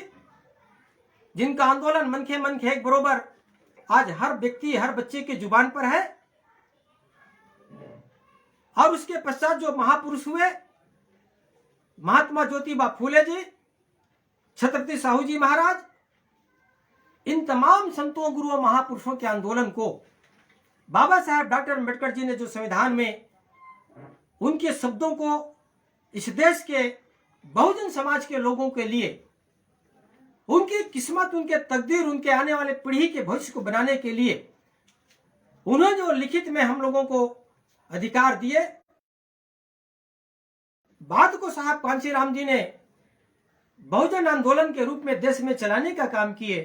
जिनका आंदोलन मनखे मनखे एक बरोबर आज हर व्यक्ति, हर बच्चे के जुबान पर है। और उसके पश्चात जो महापुरुष हुए, महात्मा ज्योतिबा फूले जी, छत्रपति साहू जी महाराज, इन तमाम संतों गुरुओं महापुरुषों के आंदोलन को बाबा साहब डॉक्टर अंबेडकर जी ने जो संविधान में उनके शब्दों को इस देश के बहुजन समाज के लोगों के लिए, उनकी किस्मत, उनके तकदीर, उनके आने वाले पीढ़ी के भविष्य को बनाने के लिए उन्होंने जो लिखित में हम लोगों को अधिकार दिए, बात को साहब कांशीराम जी ने बहुजन आंदोलन के रूप में देश में चलाने का काम किए,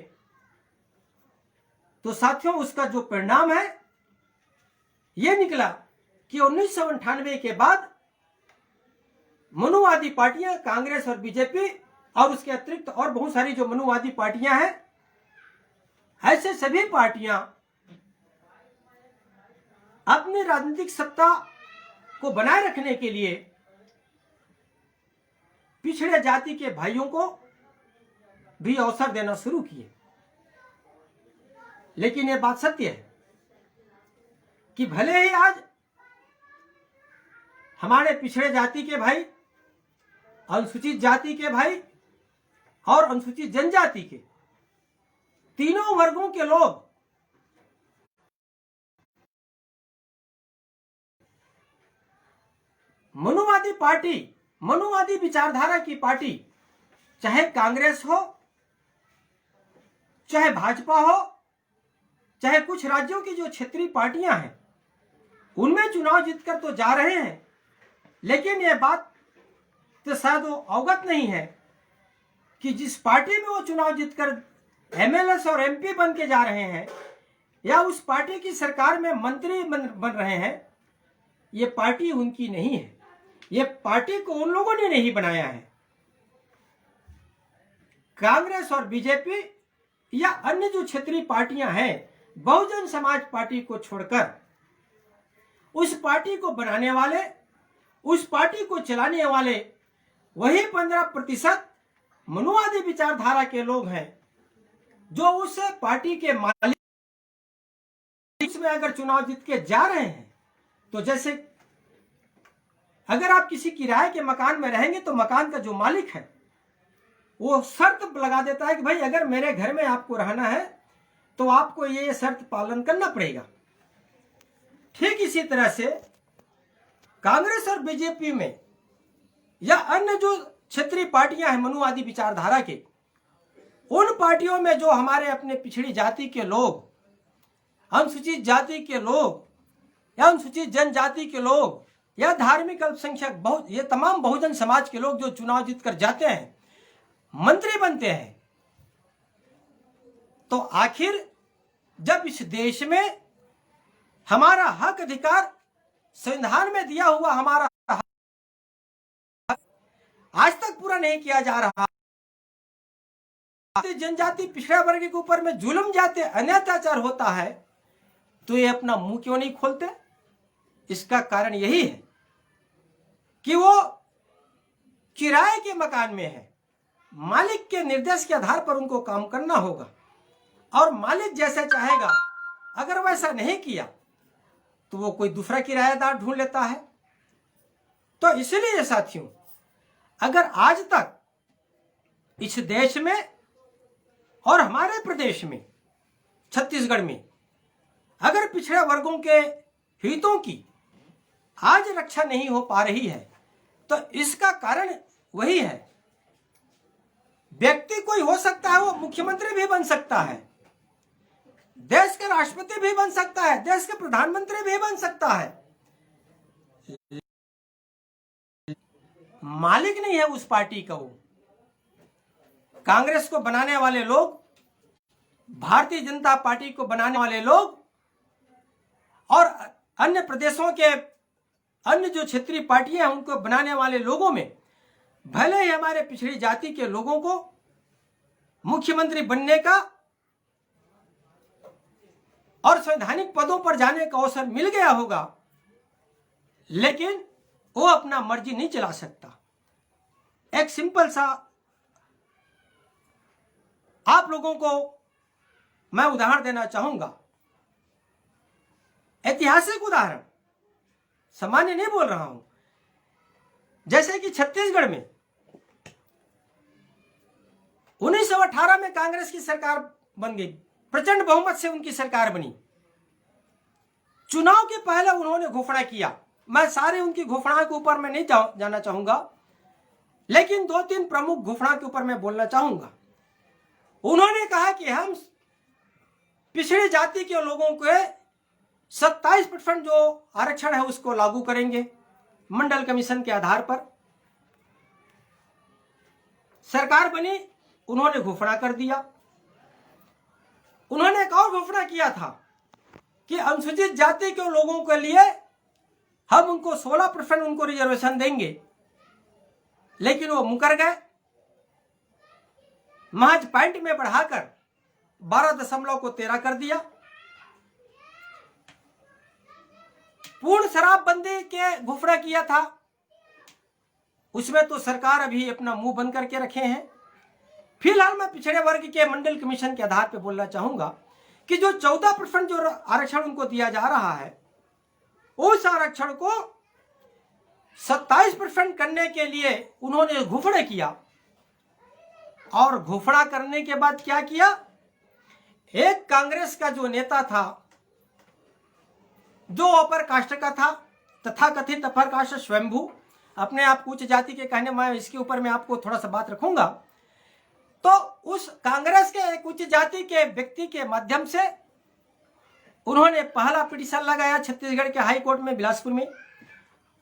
तो साथियों उसका जो परिणाम है यह निकला कि 1998 के बाद मनुवादी पार्टियां, कांग्रेस और बीजेपी और उसके अतिरिक्त और बहुत सारी जो मनुवादी पार्टियां हैं, ऐसे सभी पार्टियां अपनी राजनीतिक सत्ता को बनाए रखने के लिए पिछड़े जाति के भाइयों को भी अवसर देना शुरू किए। लेकिन यह बात सत्य है कि भले ही आज हमारे पिछड़े जाति के भाई, अनुसूचित जाति के भाई और अनुसूचित जनजाति के तीनों वर्गों के लोग मनुवादी पार्टी, मनुवादी विचारधारा की पार्टी, चाहे कांग्रेस हो, चाहे भाजपा हो, चाहे कुछ राज्यों की जो क्षेत्रीय पार्टियां हैं, उनमें चुनाव जीतकर तो जा रहे हैं। लेकिन यह बात तो शायद वो अवगत नहीं है कि जिस पार्टी में वो चुनाव जीतकर एमएलए और एमपी बन के जा रहे हैं या उस पार्टी की सरकार में मंत्री बन रहे हैं, ये पार्टी उनकी नहीं है। ये पार्टी को उन लोगों ने नहीं बनाया है। कांग्रेस और बीजेपी या अन्य जो क्षेत्रीय पार्टियां हैं, बहुजन समाज पार्टी को छोड़कर उस पार्टी को बनाने वाले, उस पार्टी को चलाने वाले वही 15% मनुवादी विचारधारा के लोग हैं जो उस पार्टी के मालिक में अगर चुनाव जीत के जा रहे हैं। तो जैसे अगर आप किसी किराए के मकान में रहेंगे तो मकान का जो मालिक है वो शर्त लगा देता है कि भाई अगर मेरे घर में आपको रहना है तो आपको ये शर्त पालन करना पड़ेगा। ठीक इसी तरह से कांग्रेस और बीजेपी में या अन्य जो क्षेत्रीय पार्टियां हैं मनुवादी विचारधारा के, उन पार्टियों में जो हमारे अपने पिछड़ी जाति के लोग, अनुसूचित जाति के लोग या अनुसूचित जनजाति के लोग या धार्मिक अल्पसंख्यक ये तमाम बहुजन समाज के लोग जो चुनाव जीतकर जाते हैं, मंत्री बनते हैं, तो आखिर जब इस देश में हमारा हक अधिकार संविधान में दिया हुआ हमारा आज तक पूरा नहीं किया जा रहा, जनजाति पिछड़ा वर्ग के ऊपर में जुल्म जाते अत्याचार होता है, तो ये अपना मुंह क्यों नहीं खोलते? इसका कारण यही है कि वो किराए के मकान में है। मालिक के निर्देश के आधार पर उनको काम करना होगा और मालिक जैसे चाहेगा, अगर वैसा नहीं किया तो वो कोई दूसरा किराएदार ढूंढ लेता है। तो इसलिए साथियों, अगर आज तक इस देश में और हमारे प्रदेश में छत्तीसगढ़ में अगर पिछड़े वर्गों के हितों की आज रक्षा नहीं हो पा रही है, तो इसका कारण वही है। व्यक्ति कोई हो सकता है, वो मुख्यमंत्री भी बन सकता है, देश के राष्ट्रपति भी बन सकता है, देश के प्रधानमंत्री भी बन सकता है, मालिक नहीं है उस पार्टी का। वो कांग्रेस को बनाने वाले लोग, भारतीय जनता पार्टी को बनाने वाले लोग और अन्य प्रदेशों के अन्य जो क्षेत्रीय पार्टियां हैं उनको बनाने वाले लोगों में भले ही हमारे पिछड़ी जाति के लोगों को मुख्यमंत्री बनने का और संवैधानिक पदों पर जाने का अवसर मिल गया होगा, लेकिन वो अपना मर्जी नहीं चला सकता। एक सिंपल सा आप लोगों को मैं उदाहरण देना चाहूंगा, ऐतिहासिक उदाहरण, सामान्य नहीं बोल रहा हूं। जैसे कि छत्तीसगढ़ में 1918 में कांग्रेस की सरकार बन गई, प्रचंड बहुमत से उनकी सरकार बनी। चुनाव के पहले उन्होंने घोषणा किया, मैं सारे उनकी घोषणा के ऊपर मैं नहीं जाना चाहूंगा, लेकिन 2-3 प्रमुख घोषणा के ऊपर मैं बोलना चाहूंगा। उन्होंने कहा कि हम पिछड़ी जाति के लोगों के 27% जो आरक्षण है उसको लागू करेंगे मंडल कमीशन के आधार पर। सरकार बनी, उन्होंने घोषणा कर दिया। उन्होंने एक और घोषणा किया था कि अनुसूचित जाति के लोगों के लिए हम उनको 16% उनको रिजर्वेशन देंगे, लेकिन वो मुकर गए। महज पॉइंट में बढ़ाकर 12.13 कर दिया। पूर्ण शराबबंदी के घोषणा किया था, उसमें तो सरकार अभी अपना मुंह बंद करके रखे हैं। फिलहाल मैं पिछड़े वर्ग के मंडल कमीशन के आधार पर बोलना चाहूंगा कि जो 14% जो आरक्षण उनको दिया जा रहा है, उस आरक्षण को 27% करने के लिए उन्होंने घोषणा किया। और घोषणा करने के बाद क्या किया, एक कांग्रेस का जो नेता था, जो अपर कास्ट का था, तथाकथित अपर कास्ट स्वयंभू, अपने आप उच्च जाति के कहने, मैं इसके ऊपर मैं आपको थोड़ा सा बात रखूंगा। तो उस कांग्रेस के एक उच्च जाति के व्यक्ति के माध्यम से उन्होंने पहला पिटीशन लगाया छत्तीसगढ़ के हाई कोर्ट में बिलासपुर में।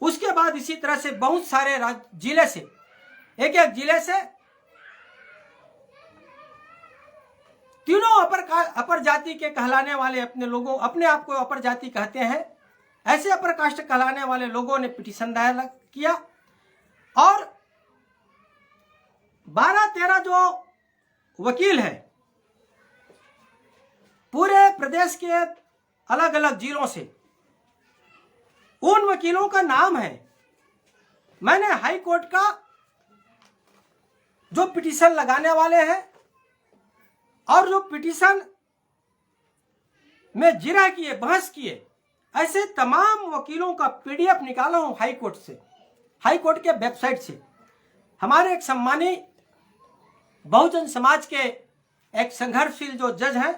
उसके बाद इसी तरह से बहुत सारे जिले से एक एक जिले से तीनों अपर जाति के कहलाने वाले अपने आप को अपर जाति कहते हैं, ऐसे अपर कास्ट कहलाने वाले लोगों ने पिटीशन दायर किया और 12-13 जो वकील हैं पूरे प्रदेश के अलग अलग जिलों से, उन वकीलों का नाम है। मैंने हाई कोर्ट का जो पिटीशन लगाने वाले हैं और जो पिटीशन में जिरह किए, बहस किए, ऐसे तमाम वकीलों का पीडीएफ निकाला हूं हाई कोर्ट से, हाई कोर्ट के वेबसाइट से। हमारे एक सम्मानी बहुजन समाज के एक संघर्षशील जो जज हैं,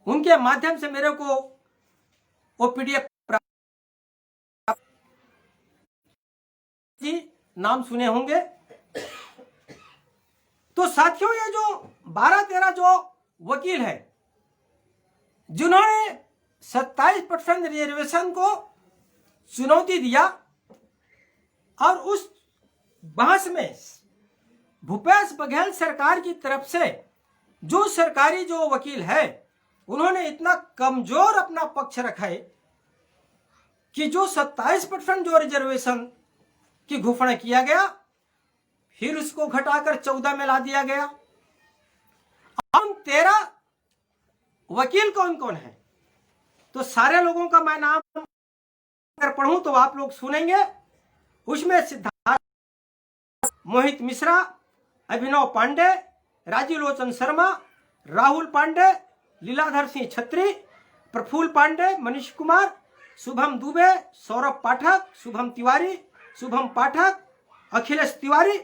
उनके माध्यम से मेरे को वो पीडीएफ जी नाम सुने होंगे। तो साथियों, ये जो 12-13 जो वकील हैं जिन्होंने 27% रिजर्वेशन को चुनौती दिया और उस बहस में भूपेश बघेल सरकार की तरफ से जो सरकारी जो वकील है उन्होंने इतना कमजोर अपना पक्ष रखा है कि जो 27% जो रिजर्वेशन की घोषणा किया गया फिर उसको घटाकर 14 में ला दिया गया। हम 13 वकील कौन कौन है, तो सारे लोगों का मैं नाम अगर पढ़ूं तो आप लोग सुनेंगे। उसमें सिद्धार्थ, मोहित मिश्रा, अभिनव पांडे, राजीव लोचन शर्मा, राहुल पांडे, लीलाधर सिंह छत्री, प्रफुल्ल पांडे, मनीष कुमार, शुभम दुबे, सौरभ पाठक, शुभम तिवारी, शुभम पाठक, अखिलेश तिवारी,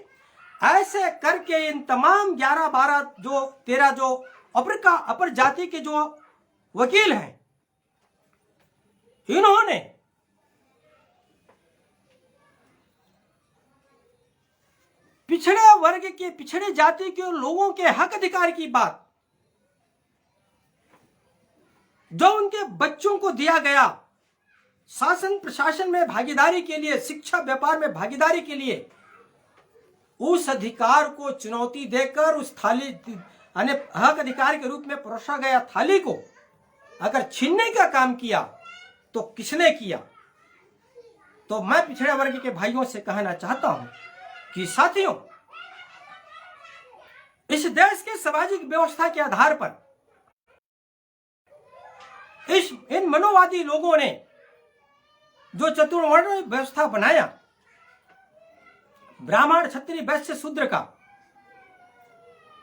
ऐसे करके इन तमाम 11-12 जो 13 जो अपर जाति के जो वकील हैं, इन्होंने पिछड़े वर्ग के, पिछड़े जाति के लोगों के हक अधिकार की बात जो उनके बच्चों को दिया गया, शासन प्रशासन में भागीदारी के लिए, शिक्षा व्यापार में भागीदारी के लिए, उस अधिकार को चुनौती देकर उस थाली हक अधिकार के रूप में परोसा गया थाली को अगर छीनने का काम किया तो किसने किया। तो मैं पिछड़े वर्ग के भाइयों से कहना चाहता हूं कि साथियों, इस देश के सामाजिक व्यवस्था के आधार पर इन मनोवादी लोगों ने जो चतुर्वर्ण व्यवस्था बनाया, ब्राह्मण, क्षत्रिय, वैश्य, शूद्र का,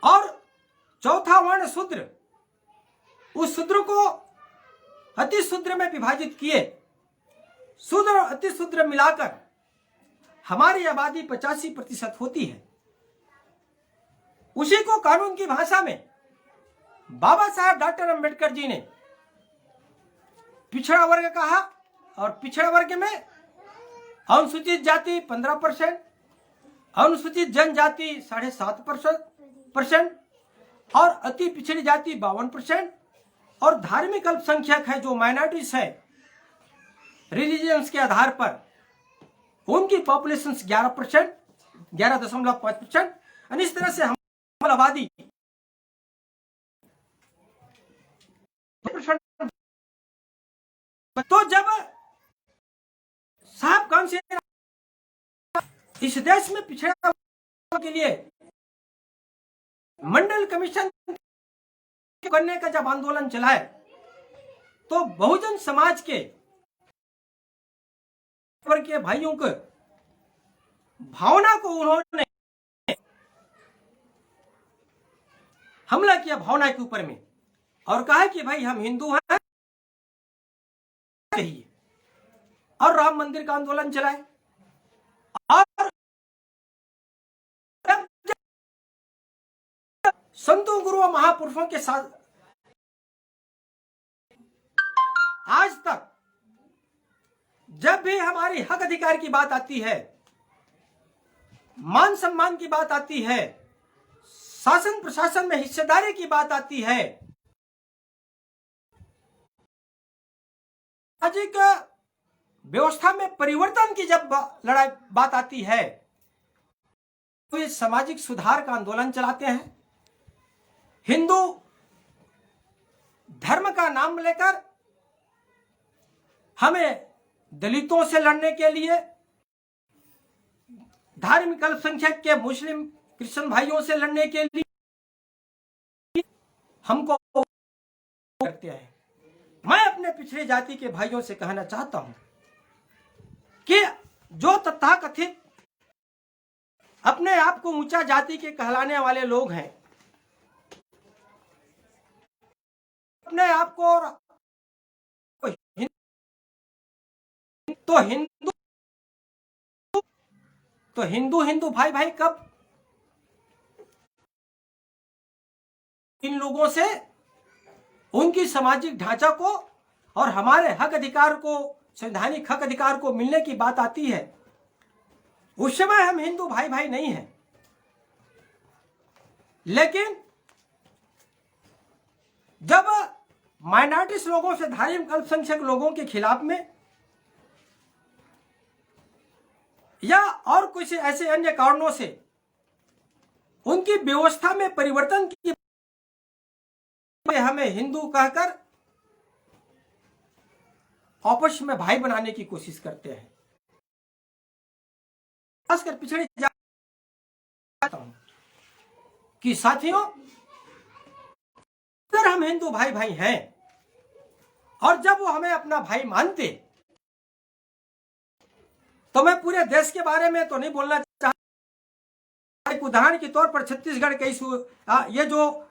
और चौथा वर्ण शूद्र, उस शूद्र को अति शूद्र में विभाजित किए। शूद्र और अति शूद्र मिलाकर हमारी आबादी 85% होती है। उसी को कानून की भाषा में बाबा साहब डॉक्टर अंबेडकर जी ने पिछड़ा वर्ग कहा, और पिछड़ा वर्ग में अनुसूचित जाति 15%, अनुसूचित जनजाति 7.5% और अति पिछड़ी जाति 52%, और धार्मिक अल्पसंख्यक है जो माइनॉरिटीज है रिलीजियंस के आधार पर, उनकी पॉपुलेशन 11%, 11.5%। और इस तरह से हम आबादी तो जब साहब कौन से इस देश में पिछड़ा के लिए मंडल कमीशन करने का जब आंदोलन चलाए तो बहुजन समाज के भाइयों को भावना को उन्होंने हमला किया, भावना के ऊपर में, और कहा कि भाई हम हिंदू हैं कहिए, और राम मंदिर का आंदोलन चलाए। और संतों गुरुओं महापुरुषों के साथ आज तक जब भी हमारी हक अधिकार की बात आती है, मान सम्मान की बात आती है, शासन प्रशासन में हिस्सेदारी की बात आती है, सामाजिक व्यवस्था में परिवर्तन की जब बात आती है, तो ये सामाजिक सुधार का आंदोलन चलाते हैं। हिंदू धर्म का नाम लेकर हमें दलितों से लड़ने के लिए, धार्मिक अल्पसंख्यक के मुस्लिम क्रिश्चियन भाइयों से लड़ने के लिए हमको करते हैं। मैं अपने पिछड़ी जाति के भाइयों से कहना चाहता हूं कि जो तथाकथित अपने आप को ऊंचा जाति के कहलाने वाले लोग हैं, अपने आप को हिंदू भाई भाई कब इन लोगों से उनकी सामाजिक ढांचा को और हमारे हक अधिकार को, संवैधानिक हक अधिकार को मिलने की बात आती है, उस समय हम हिंदू भाई भाई नहीं हैं। लेकिन जब माइनॉरिटीज लोगों से, धार्मिक अल्पसंख्यक लोगों के खिलाफ में या और कुछ ऐसे अन्य कारणों से उनकी व्यवस्था में परिवर्तन की, हमें हिंदू कहकर आपस में भाई बनाने की कोशिश करते हैं। खासकर पिछड़े जाता हूं कि साथियों, अगर हम हिंदू भाई भाई हैं और जब वो हमें अपना भाई मानते, तो मैं पूरे देश के बारे में तो नहीं बोलना चाहता। एक उदाहरण के तौर पर छत्तीसगढ़ के इस ये जो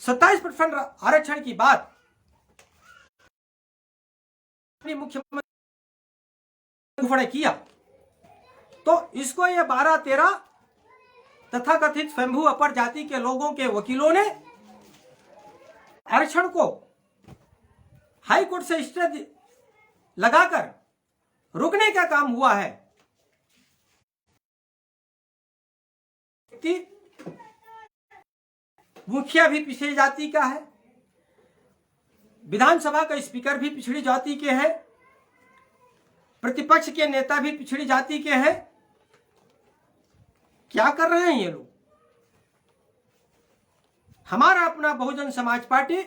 27% आरक्षण की बात मुख्यमंत्री किया, तो इसको ये 12-13 तथाकथित स्वयंभू अपर जाति के लोगों के वकीलों ने आरक्षण को हाई कोर्ट से स्टे लगाकर रुकने का काम हुआ है। मुखिया भी पिछड़ी जाति का है, विधानसभा का स्पीकर भी पिछड़ी जाति के हैं, प्रतिपक्ष के नेता भी पिछड़ी जाति के हैं। क्या कर रहे हैं ये लोग? हमारा अपना बहुजन समाज पार्टी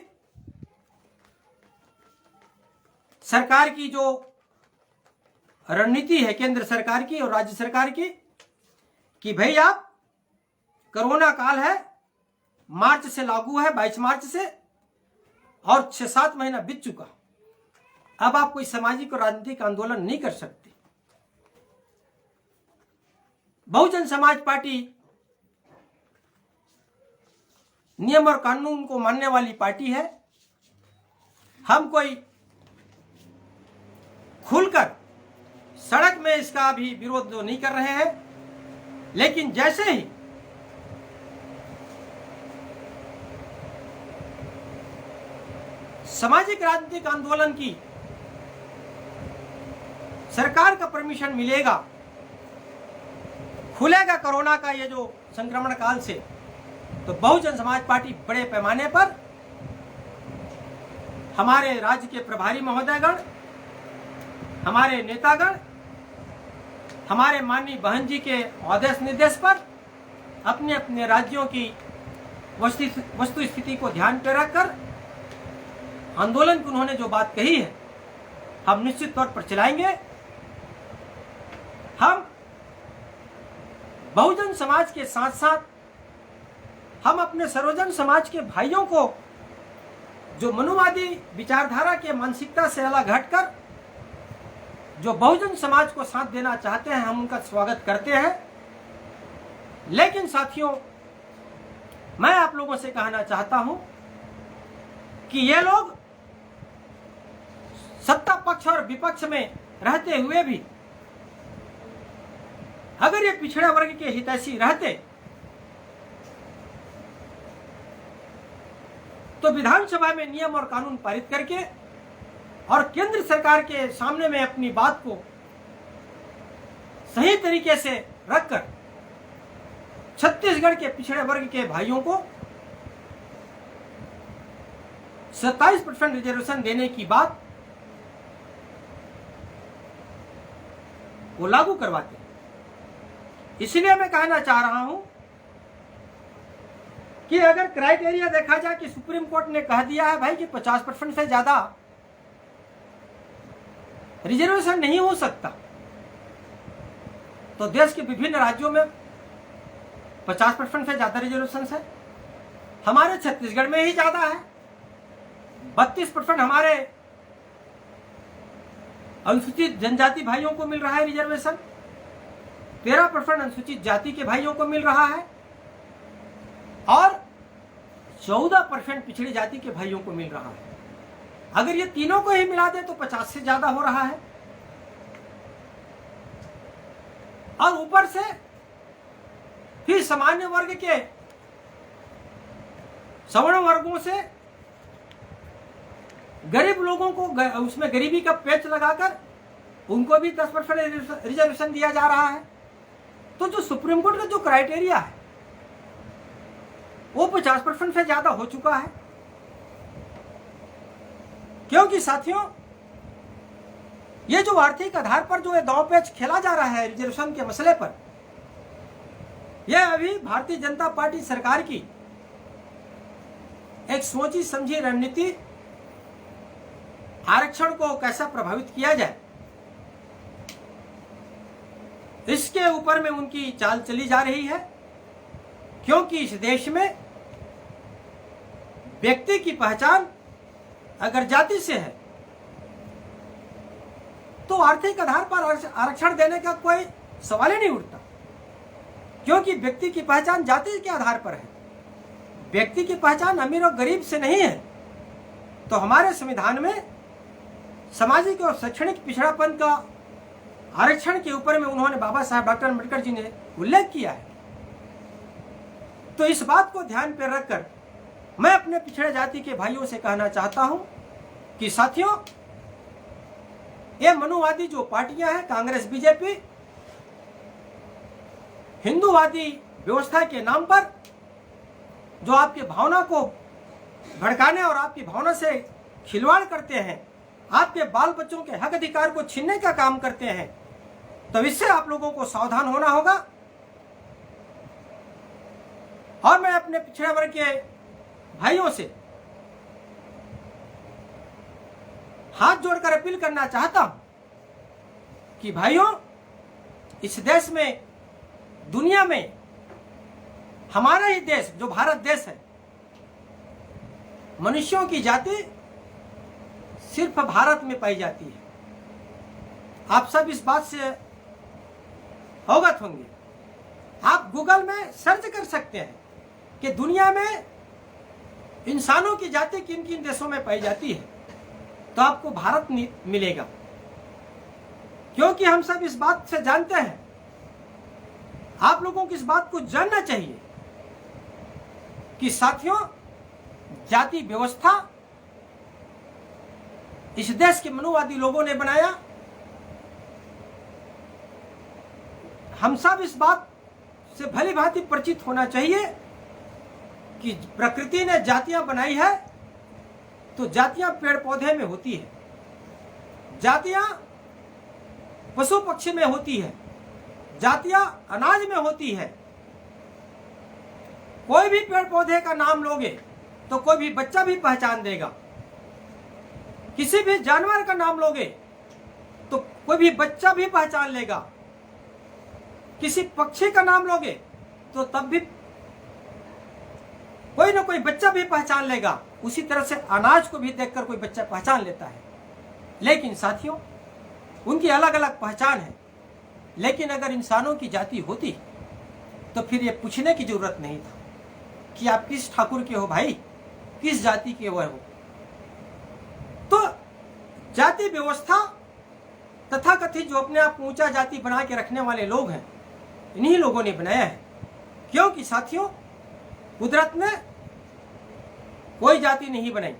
सरकार की जो रणनीति है, केंद्र सरकार की और राज्य सरकार की, कि भाई आप कोरोना काल है, मार्च से लागू है, 22 मार्च से, और 6-7 महीना बीत चुका, अब आप कोई सामाजिक और राजनीतिक आंदोलन नहीं कर सकते। बहुजन समाज पार्टी नियम और कानून को मानने वाली पार्टी है। हम कोई खुलकर सड़क में इसका भी विरोध नहीं कर रहे हैं, लेकिन जैसे ही सामाजिक राजनीतिक आंदोलन की सरकार का परमिशन मिलेगा, खुलेगा कोरोना का ये जो संक्रमण काल से, तो बहुजन समाज पार्टी बड़े पैमाने पर हमारे राज्य के प्रभारी महोदयगण, हमारे नेतागण, हमारे माननीय बहन जी के आदेश निर्देश पर अपने अपने राज्यों की वस्तु स्थिति को ध्यान पर रखकर आंदोलन की उन्होंने जो बात कही है, हम निश्चित तौर पर चलाएंगे। हम बहुजन समाज के साथ साथ हम अपने सर्वजन समाज के भाइयों को जो मनुवादी विचारधारा के मानसिकता से अलग हटकर जो बहुजन समाज को साथ देना चाहते हैं, हम उनका स्वागत करते हैं। लेकिन साथियों, मैं आप लोगों से कहना चाहता हूं कि ये लोग सत्ता पक्ष और विपक्ष में रहते हुए भी अगर ये पिछड़े वर्ग के हितैषी रहते तो विधानसभा में नियम और कानून पारित करके और केंद्र सरकार के सामने में अपनी बात को सही तरीके से रखकर छत्तीसगढ़ के पिछड़े वर्ग के भाइयों को 27% रिजर्वेशन देने की बात वो लागू करवाते। इसलिए मैं कहना चाह रहा हूं कि अगर क्राइटेरिया देखा जाए कि सुप्रीम कोर्ट ने कह दिया है भाई कि 50% से ज्यादा रिजर्वेशन नहीं हो सकता, तो देश के विभिन्न राज्यों में 50% से ज्यादा रिजर्वेशन है। हमारे छत्तीसगढ़ में ही ज्यादा है, 32% हमारे अनुसूचित जनजाति भाइयों को मिल रहा है रिजर्वेशन, 13% अनुसूचित जाति के भाइयों को मिल रहा है और 14% पिछड़ी जाति के भाइयों को मिल रहा है। अगर ये तीनों को ही मिला दे तो 50 से ज्यादा हो रहा है। और ऊपर से फिर सामान्य वर्ग के सवर्ण वर्गों से गरीब लोगों को उसमें गरीबी का पेच लगाकर उनको भी 10% रिजर्वेशन दिया जा रहा है। तो जो सुप्रीम कोर्ट का जो क्राइटेरिया है वो 50% से ज्यादा हो चुका है। क्योंकि साथियों, ये जो आर्थिक आधार पर जो दांव पेच खेला जा रहा है रिजर्वेशन के मसले पर, यह अभी भारतीय जनता पार्टी सरकार की एक सोची समझी रणनीति आरक्षण को कैसा प्रभावित किया जाए इसके ऊपर में उनकी चाल चली जा रही है। क्योंकि इस देश में व्यक्ति की पहचान अगर जाति से है तो आर्थिक आधार पर आरक्षण देने का कोई सवाल ही नहीं उठता, क्योंकि व्यक्ति की पहचान जाति के आधार पर है। व्यक्ति की पहचान अमीर और गरीब से नहीं है। तो हमारे संविधान में सामाजिक और शैक्षणिक पिछड़ापन का आरक्षण के ऊपर में उन्होंने बाबा साहब डॉक्टर अम्बेडकर जी ने उल्लेख किया है। तो इस बात को ध्यान पर रखकर मैं अपने पिछड़े जाति के भाइयों से कहना चाहता हूं कि साथियों, ये मनुवादी जो पार्टियां हैं, कांग्रेस, बीजेपी, हिंदूवादी व्यवस्था के नाम पर जो आपकी भावना को भड़काने और आपकी भावना से खिलवाड़ करते हैं, आपके बाल बच्चों के हक अधिकार को छीनने का काम करते हैं, तो इससे आप लोगों को सावधान होना होगा। और मैं अपने पिछड़े वर्ग के भाइयों से हाथ जोड़कर अपील करना चाहता हूं कि भाइयों, इस देश में, दुनिया में, हमारा ही देश जो भारत देश है, मनुष्यों की जाति सिर्फ भारत में पाई जाती है। आप सब इस बात से अवगत होंगे। आप गूगल में सर्च कर सकते हैं कि दुनिया में इंसानों की जाति किन किन देशों में पाई जाती है, तो आपको भारत मिलेगा। क्योंकि हम सब इस बात से जानते हैं, आप लोगों को इस बात को जानना चाहिए कि साथियों, जाति व्यवस्था इस देश के मनुवादी लोगों ने बनाया। हम सब इस बात से भली भांति परिचित होना चाहिए कि प्रकृति ने जातियां बनाई है तो जातियां पेड़ पौधे में होती है, जातियां पशु पक्षी में होती है, जातियां अनाज में होती है। कोई भी पेड़ पौधे का नाम लोगे तो कोई भी बच्चा भी पहचान देगा। किसी भी जानवर का नाम लोगे तो कोई भी बच्चा भी पहचान लेगा। किसी पक्षी का नाम लोगे तो तब भी कोई ना कोई बच्चा भी पहचान लेगा। उसी तरह से अनाज को भी देखकर कोई बच्चा पहचान लेता है। लेकिन साथियों, उनकी अलग अलग पहचान है। लेकिन अगर इंसानों की जाति होती तो फिर ये पूछने की जरूरत नहीं था कि आप किस ठाकुर के हो भाई, किस जाति के वह हो। तो जाति व्यवस्था तथा कथित जो अपने आप को ऊंचा जाति बना के रखने वाले लोग हैं, इन्हीं लोगों ने बनाया है। क्योंकि साथियों, कुदरत ने कोई जाति नहीं बनाई,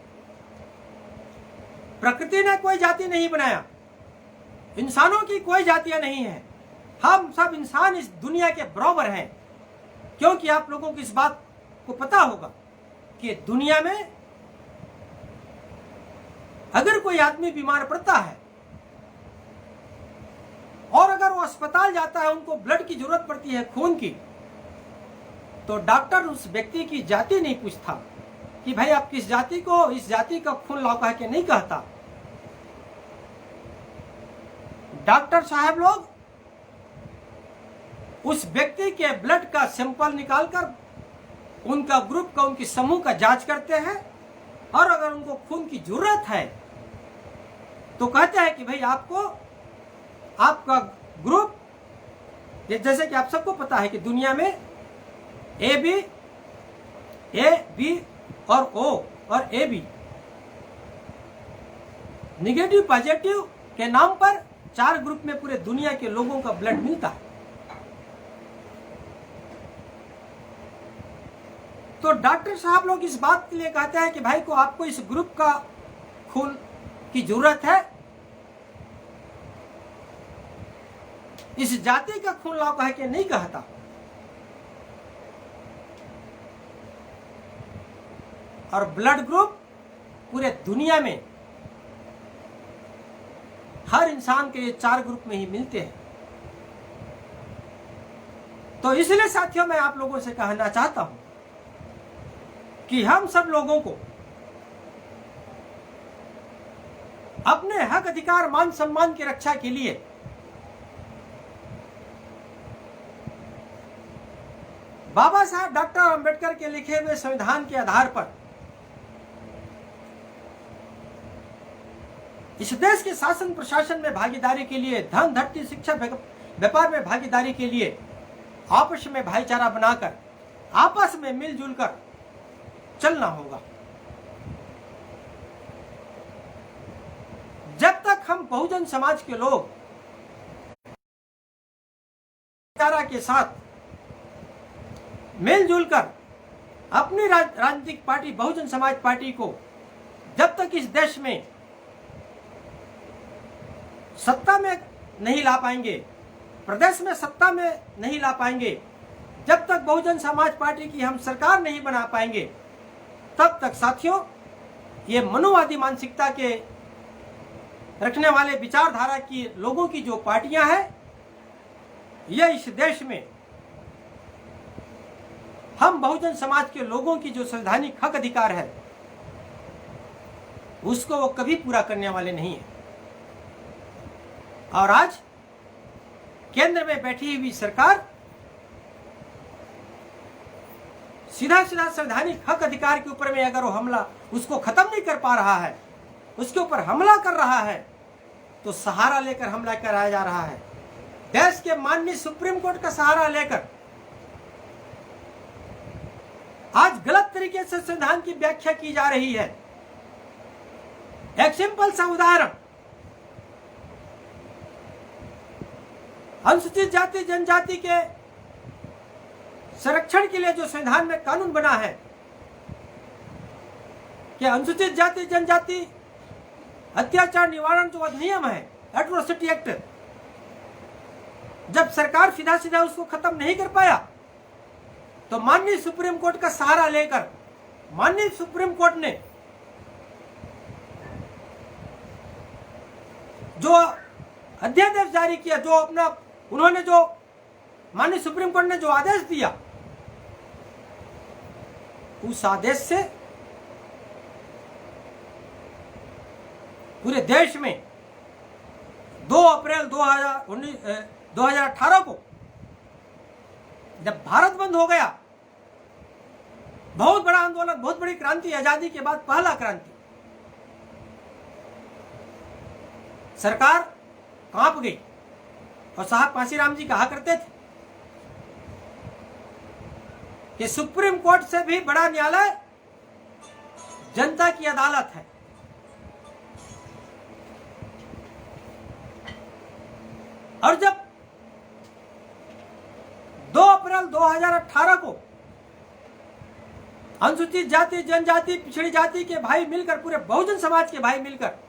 प्रकृति ने कोई जाति नहीं बनाया, इंसानों की कोई जातियां नहीं है। हम सब इंसान इस दुनिया के बराबर हैं। क्योंकि आप लोगों को इस बात को पता होगा कि दुनिया में अगर कोई आदमी बीमार पड़ता है और अगर वो अस्पताल जाता है, उनको ब्लड की जरूरत पड़ती है, खून की, तो डॉक्टर उस व्यक्ति की जाति नहीं पूछता कि भाई आप किस जाति को, इस जाति का खून लाओ कह के नहीं कहता। डॉक्टर साहब लोग उस व्यक्ति के ब्लड का सैंपल निकालकर उनका ग्रुप का, उनकी समूह का जांच करते हैं, और अगर उनको खून की जरूरत है तो कहते हैं कि भाई आपको आपका ग्रुप, जैसे कि आप सबको पता है कि दुनिया में ए बी और ओ और ए बी निगेटिव पॉजिटिव के नाम पर 4 ग्रुप में पूरे दुनिया के लोगों का ब्लड मिलता है। तो डॉक्टर साहब लोग इस बात के लिए कहते हैं कि भाई को आपको इस ग्रुप का खून की जरूरत है, इस जाति का खून लाओ कह के नहीं कहता। और ब्लड ग्रुप पूरे दुनिया में हर इंसान के ये 4 ग्रुप में ही मिलते हैं। तो इसलिए साथियों मैं आप लोगों से कहना चाहता हूं कि हम सब लोगों को अपने हक अधिकार मान सम्मान की रक्षा के लिए बाबा साहब डॉक्टर अंबेडकर के लिखे हुए संविधान के आधार पर इस देश के शासन प्रशासन में भागीदारी के लिए, धन धरती शिक्षा व्यापार में भागीदारी के लिए आपस में भाईचारा बनाकर आपस में मिलजुल कर चलना होगा। जब तक हम बहुजन समाज के लोग भाईचारा के साथ मिलजुल कर अपनी राजनीतिक पार्टी बहुजन समाज पार्टी को जब तक इस देश में सत्ता में नहीं ला पाएंगे, प्रदेश में सत्ता में नहीं ला पाएंगे, जब तक बहुजन समाज पार्टी की हम सरकार नहीं बना पाएंगे, तब तक साथियों ये मनुवादी मानसिकता के रखने वाले विचारधारा की लोगों की जो पार्टियां हैं, यह इस देश में हम बहुजन समाज के लोगों की जो संवैधानिक हक अधिकार है उसको वो कभी पूरा करने वाले नहीं है। और आज केंद्र में बैठी हुई सरकार सीधा सीधा संवैधानिक हक अधिकार के ऊपर में अगर वो हमला उसको खत्म नहीं कर पा रहा है, उसके ऊपर हमला कर रहा है, तो सहारा लेकर हमला कराया जा रहा है। देश के माननीय सुप्रीम कोर्ट का सहारा लेकर आज गलत तरीके से संविधान की व्याख्या की जा रही है। एक सिंपल सा उदाहरण, अनुसूचित जाति जनजाति के संरक्षण के लिए जो संविधान में कानून बना है कि अनुसूचित जाति जनजाति अत्याचार निवारण जो अधिनियम है, एट्रोसिटी एक्ट, जब सरकार सीधा सीधा उसको खत्म नहीं कर पाया तो माननीय सुप्रीम कोर्ट का सहारा लेकर माननीय सुप्रीम कोर्ट ने जो अध्यादेश जारी किया, जो अपना उन्होंने जो माननीय सुप्रीम कोर्ट ने जो आदेश दिया, उस आदेश से पूरे देश में 2 अप्रैल 2018 को जब भारत बंद हो गया, बहुत बड़ा आंदोलन, बहुत बड़ी क्रांति, आजादी के बाद पहला क्रांति, सरकार कांप गई। और साहब कांशीराम जी कहा करते थे कि सुप्रीम कोर्ट से भी बड़ा न्यायालय जनता की अदालत है। और जब 2 अप्रैल 2018 को अनुसूचित जाति जनजाति पिछड़ी जाति के भाई मिलकर, पूरे बहुजन समाज के भाई मिलकर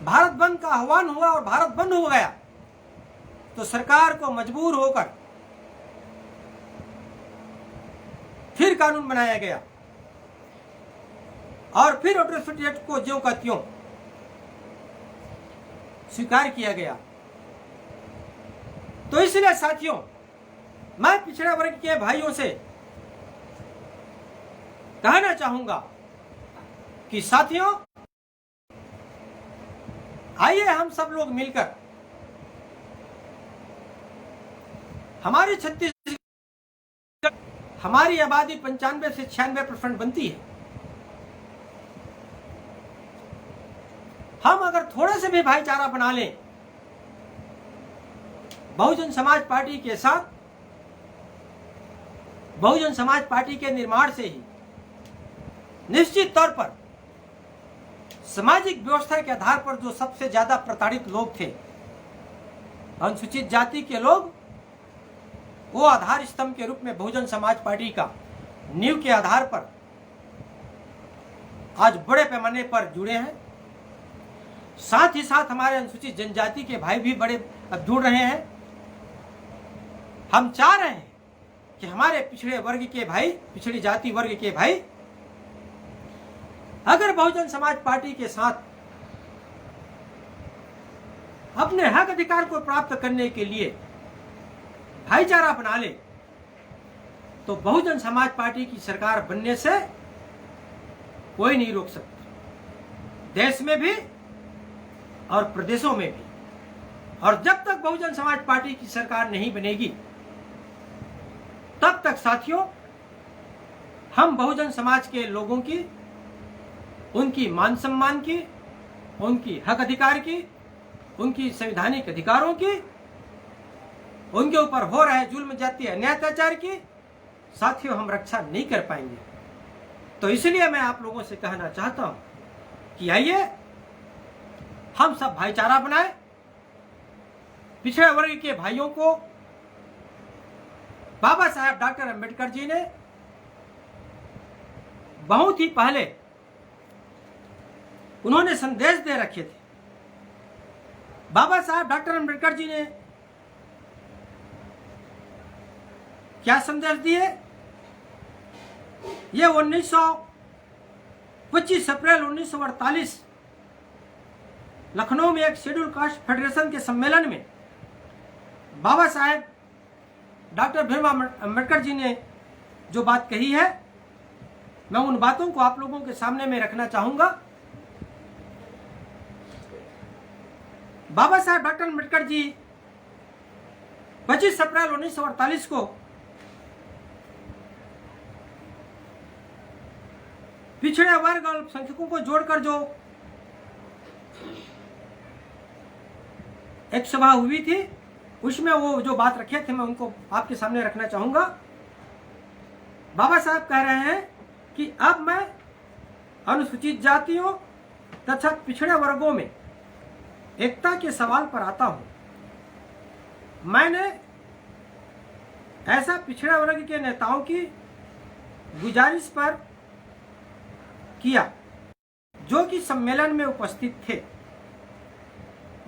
भारत बंद का आह्वान हुआ और भारत बंद हो गया, तो सरकार को मजबूर होकर फिर कानून बनाया गया और फिर एट्रोसिटी एक्ट को ज्यों का त्यों स्वीकार किया गया। तो इसलिए साथियों मैं पिछड़े वर्ग के भाइयों से कहना चाहूंगा कि साथियों, आइए हम सब लोग मिलकर हमारी छत्तीसगढ़, हमारी आबादी 95 से 96% बनती है। हम अगर थोड़े से भी भाईचारा बना लें बहुजन समाज पार्टी के साथ, बहुजन समाज पार्टी के निर्माण से ही निश्चित तौर पर सामाजिक व्यवस्था के आधार पर जो सबसे ज्यादा प्रताड़ित लोग थे, अनुसूचित जाति के लोग, वो आधार स्तंभ के रूप में बहुजन समाज पार्टी का नींव के आधार पर आज बड़े पैमाने पर जुड़े हैं। साथ ही साथ हमारे अनुसूचित जनजाति के भाई भी बड़े अब जुड़ रहे हैं। हम चाह रहे हैं कि हमारे पिछड़े वर्ग के भाई, पिछड़ी जाति वर्ग के भाई अगर बहुजन समाज पार्टी के साथ अपने हक अधिकार को प्राप्त करने के लिए भाईचारा बना ले तो बहुजन समाज पार्टी की सरकार बनने से कोई नहीं रोक सकता, देश में भी और प्रदेशों में भी। और जब तक बहुजन समाज पार्टी की सरकार नहीं बनेगी तब तक साथियों हम बहुजन समाज के लोगों की, उनकी मान सम्मान की, उनकी हक अधिकार की, उनकी संवैधानिक अधिकारों की, उनके ऊपर हो रहे जुल्म जातीय अन्याय अत्याचार की साथियों हम रक्षा नहीं कर पाएंगे। तो इसलिए मैं आप लोगों से कहना चाहता हूं कि आइए हम सब भाईचारा बनाएं। पिछड़े वर्ग के भाइयों को बाबा साहेब डॉक्टर अंबेडकर जी ने बहुत ही पहले उन्होंने संदेश दे रखे थे। बाबा साहेब डॉक्टर अंबेडकर जी ने क्या संदेश दिए? ये 25 अप्रैल 1948 लखनऊ में एक शेड्यूल कास्ट फेडरेशन के सम्मेलन में बाबा साहेब डॉक्टर भीमराव अंबेडकर जी ने जो बात कही है, मैं उन बातों को आप लोगों के सामने में रखना चाहूंगा। बाबा साहेब डॉक्टर अंबेडकर जी 25 अप्रैल 1948 को पिछड़े वर्ग और अल्पसंख्यकों को जोड़कर जो एक सभा हुई थी उसमें वो जो बात रखे थे मैं उनको आपके सामने रखना चाहूंगा। बाबा साहब कह रहे हैं कि अब मैं अनुसूचित जातियों तथा पिछड़े वर्गों में एकता के सवाल पर आता हूं। मैंने ऐसा पिछड़े वर्ग के नेताओं की गुजारिश पर किया जो कि सम्मेलन में उपस्थित थे।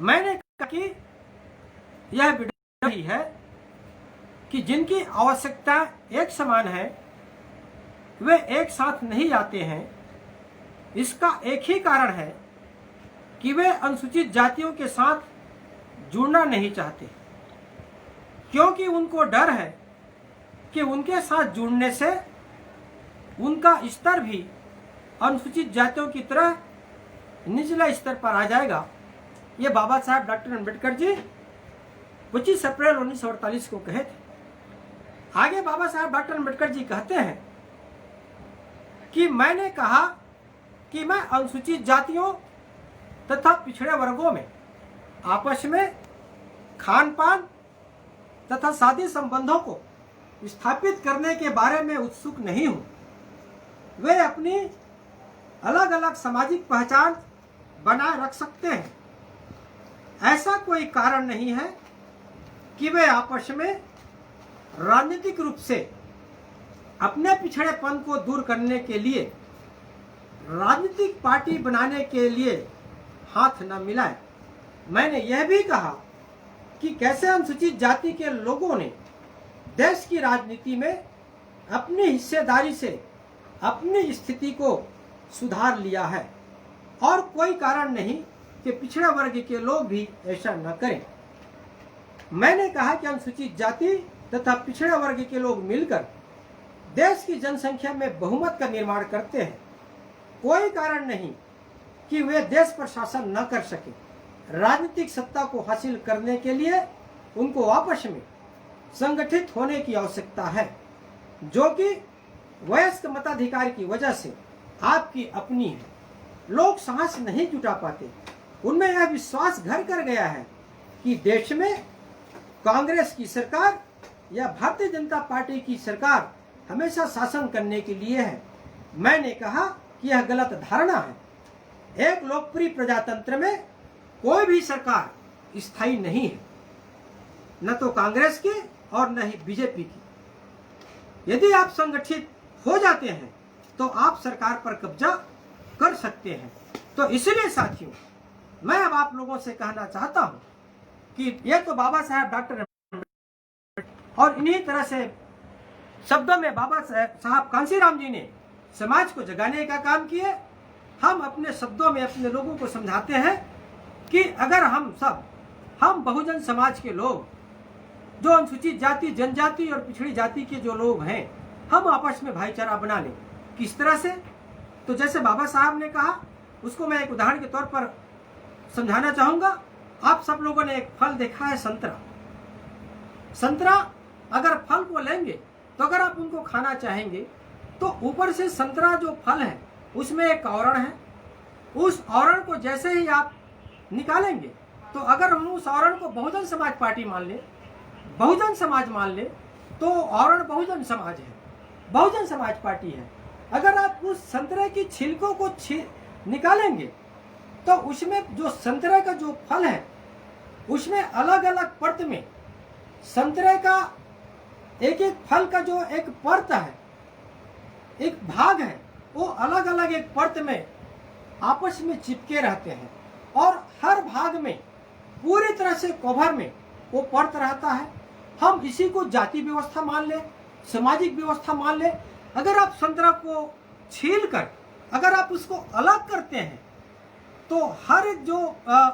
मैंने कहा कि यह विडंबना ही है कि जिनकी आवश्यकता एक समान है वे एक साथ नहीं आते हैं। इसका एक ही कारण है कि वे अनुसूचित जातियों के साथ जुड़ना नहीं चाहते, क्योंकि उनको डर है कि उनके साथ जुड़ने से उनका स्तर भी अनुसूचित जातियों की तरह निचला स्तर पर आ जाएगा। ये बाबा साहब डॉक्टर अंबेडकर जी 25 अप्रैल 1948 को कहे थे। आगे बाबा साहब डॉक्टर अंबेडकर जी कहते हैं कि मैंने कहा कि मैं अनुसूचित जातियों तथा पिछड़े वर्गों में आपस में खान पान तथा शादी संबंधों को स्थापित करने के बारे में उत्सुक नहीं हूं। वे अपनी अलग अलग सामाजिक पहचान बनाए रख सकते हैं। ऐसा कोई कारण नहीं है कि वे आपस में राजनीतिक रूप से अपने पिछड़ेपन को दूर करने के लिए राजनीतिक पार्टी बनाने के लिए हाथ न मिलाएं। मैंने यह भी कहा कि कैसे अनुसूचित जाति के लोगों ने देश की राजनीति में अपनी हिस्सेदारी से अपनी स्थिति को सुधार लिया है और कोई कारण नहीं कि पिछड़े वर्ग के लोग भी ऐसा न करें। मैंने कहा कि अनुसूचित जाति तथा पिछड़े वर्ग के लोग मिलकर देश की जनसंख्या में बहुमत का निर्माण करते हैं। कोई कारण नहीं कि वे देश पर शासन न कर सके। राजनीतिक सत्ता को हासिल करने के लिए उनको आपस में संगठित होने की आवश्यकता है, जो कि वयस्क मताधिकार की वजह से आपकी अपनी है। लोग साहस नहीं जुटा पाते। उनमें यह विश्वास घर कर गया है कि देश में कांग्रेस की सरकार या भारतीय जनता पार्टी की सरकार हमेशा शासन करने के लिए है। मैंने कहा कि यह गलत धारणा है। एक लोकप्रिय प्रजातंत्र में कोई भी सरकार स्थायी नहीं है, न तो कांग्रेस की और न ही बीजेपी की। यदि आप संगठित हो जाते हैं तो आप सरकार पर कब्जा कर सकते हैं। तो इसलिए साथियों, मैं अब आप लोगों से कहना चाहता हूं कि ये तो बाबा साहब डॉक्टर और इन्हीं तरह से शब्दों में बाबा साहब कांशीराम जी ने समाज को जगाने का काम किए। हम अपने शब्दों में अपने लोगों को समझाते हैं कि अगर हम बहुजन समाज के लोग, जो अनुसूचित जाति, जनजाति और पिछड़ी जाति के जो लोग हैं, हम आपस में भाईचारा बना लें। किस तरह से? तो जैसे बाबा साहब ने कहा, उसको मैं एक उदाहरण के तौर पर समझाना चाहूंगा। आप सब लोगों ने एक फल देखा है, संतरा। संतरा अगर फल को लेंगे तो अगर आप उनको खाना चाहेंगे तो ऊपर से संतरा जो फल है उसमें एक आवरण है। उस आवरण को जैसे ही आप निकालेंगे तो अगर हम उस आवरण को बहुजन समाज पार्टी मान ले, बहुजन समाज मान ले, तो आवरण बहुजन समाज है, बहुजन समाज पार्टी है। अगर आप उस संतरे की छिलकों को निकालेंगे तो उसमें जो संतरे का जो फल है उसमें अलग अलग परत में संतरे का एक एक फल का जो एक परत है, एक भाग है, वो अलग अलग एक परत में आपस में चिपके रहते हैं और हर भाग में पूरी तरह से कवर में वो परत रहता है। हम इसी को जाति व्यवस्था मान ले, सामाजिक व्यवस्था मान ले। अगर आप संतरा को छील कर अगर आप उसको अलग करते हैं तो हर जो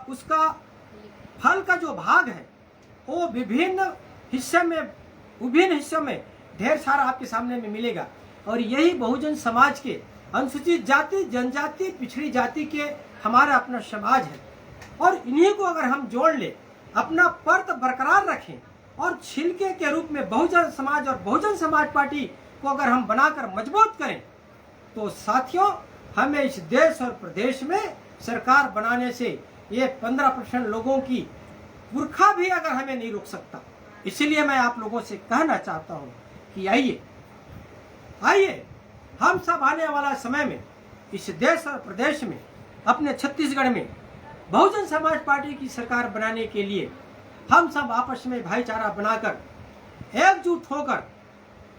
उसका फल का जो भाग है वो विभिन्न हिस्सों में ढेर सारा आपके सामने में मिलेगा। और यही बहुजन समाज के अनुसूचित जाति, जनजाति, पिछड़ी जाति के हमारा अपना समाज है। और इन्हीं को अगर हम जोड़ ले, अपना परत बरकरार रखें और छिलके के रूप में बहुजन समाज और बहुजन समाज पार्टी को अगर हम बनाकर मजबूत करें तो साथियों, हमें इस देश और प्रदेश में सरकार बनाने से ये 15% लोगों की पुरखा भी अगर हमें नहीं रोक सकता। इसीलिए मैं आप लोगों से कहना चाहता हूं कि आइए हम सब आने वाला समय में इस देश और प्रदेश में, अपने छत्तीसगढ़ में बहुजन समाज पार्टी की सरकार बनाने के लिए हम सब आपस में भाईचारा बनाकर, एकजुट होकर,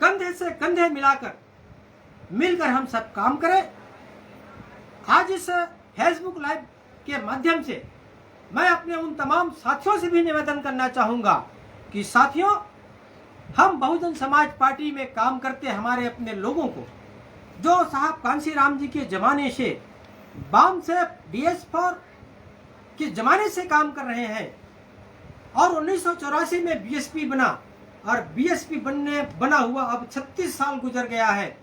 कंधे से कंधे मिलकर हम सब काम करें। आज इस फेसबुक लाइव के माध्यम से मैं अपने उन तमाम साथियों से भी निवेदन करना चाहूंगा कि साथियों, हम बहुजन समाज पार्टी में काम करते हमारे अपने लोगों को, जो साहब कांशीराम जी के जमाने से, बाम से DS4 के जमाने से काम कर रहे हैं और 1984 में BSP बना और BSP बना हुआ अब 36 साल गुजर गया है।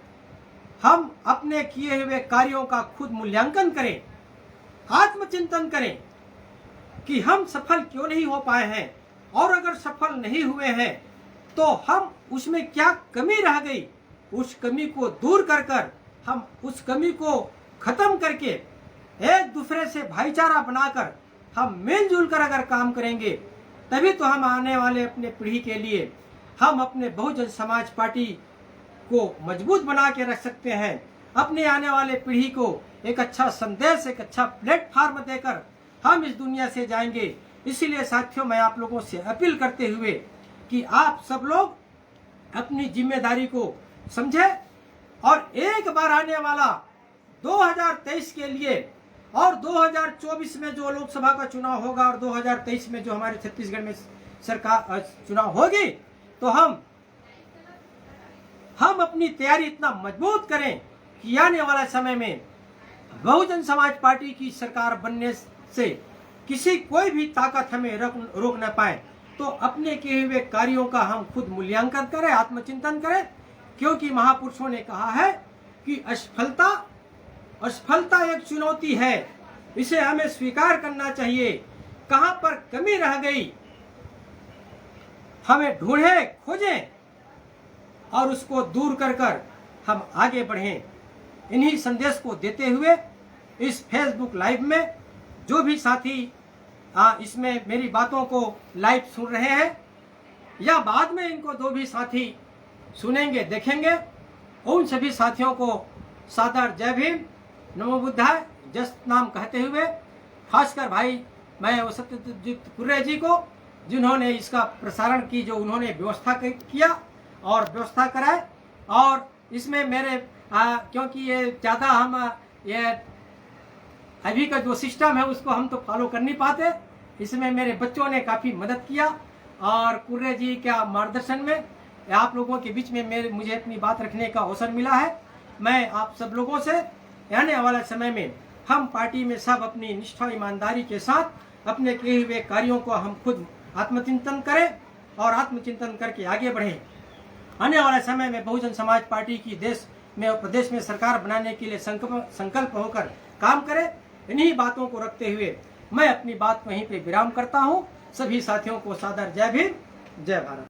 हम अपने किए हुए कार्यों का खुद मूल्यांकन करें, आत्मचिंतन करें कि हम सफल क्यों नहीं हो पाए हैं, और अगर सफल नहीं हुए हैं तो हम उसमें क्या कमी रह गई, उस कमी को दूर कर हम उस कमी को खत्म करके एक दूसरे से भाईचारा बनाकर हम मिलजुल कर अगर काम करेंगे, तभी तो हम आने वाले अपने पीढ़ी के लिए हम अपने बहुजन समाज पार्टी को मजबूत बना के रख सकते हैं। अपने आने वाले पीढ़ी को एक अच्छा संदेश, एक अच्छा प्लेटफॉर्म देकर हम इस दुनिया से जाएंगे। इसीलिए साथियों, मैं आप लोगों से अपील करते हुए कि आप सब लोग अपनी जिम्मेदारी को समझें और एक बार आने वाला 2023 के लिए और 2024 में जो लोकसभा का चुनाव होगा और 2023 में जो हमारे छत्तीसगढ़ में सरकार चुनाव होगी, तो हम अपनी तैयारी इतना मजबूत करें कि आने वाला समय में बहुजन समाज पार्टी की सरकार बनने से कोई भी ताकत हमें रोक न पाए। तो अपने किए हुए कार्यों का हम खुद मूल्यांकन करें, आत्मचिंतन करें, क्योंकि महापुरुषों ने कहा है कि असफलता एक चुनौती है, इसे हमें स्वीकार करना चाहिए। कहां पर कमी रह गई हमें ढूंढें, खोजें और उसको दूर कर हम आगे बढ़ें। इन्हीं संदेश को देते हुए इस फेसबुक लाइव में जो भी साथी इसमें मेरी बातों को लाइव सुन रहे हैं या बाद में इनको जो भी साथी सुनेंगे देखेंगे, उन सभी साथियों को सादर जय भीम, नमो बुद्धाय, जस नाम कहते हुए खासकर भाई मैं वो सत्यजीत कुर्रे जी को, जिन्होंने इसका प्रसारण की, जो उन्होंने व्यवस्था किया और व्यवस्था कराए, और इसमें मेरे क्योंकि ये ज़्यादा हम ये अभी का जो सिस्टम है उसको हम तो फॉलो कर नहीं पाते, इसमें मेरे बच्चों ने काफ़ी मदद किया और कुर्रे जी का मार्गदर्शन में आप लोगों के बीच में मुझे अपनी बात रखने का अवसर मिला है। मैं आप सब लोगों से आने वाले समय में हम पार्टी में सब अपनी निष्ठा ईमानदारी के साथ अपने किए हुए कार्यों को हम खुद आत्मचिंतन करें और आत्मचिंतन करके आगे बढ़ें। आने वाले समय में बहुजन समाज पार्टी की देश में और प्रदेश में सरकार बनाने के लिए संकल्प होकर काम करें। इन्हीं बातों को रखते हुए मैं अपनी बात वहीं पे विराम करता हूं। सभी साथियों को सादर जय भीम, जय भारत।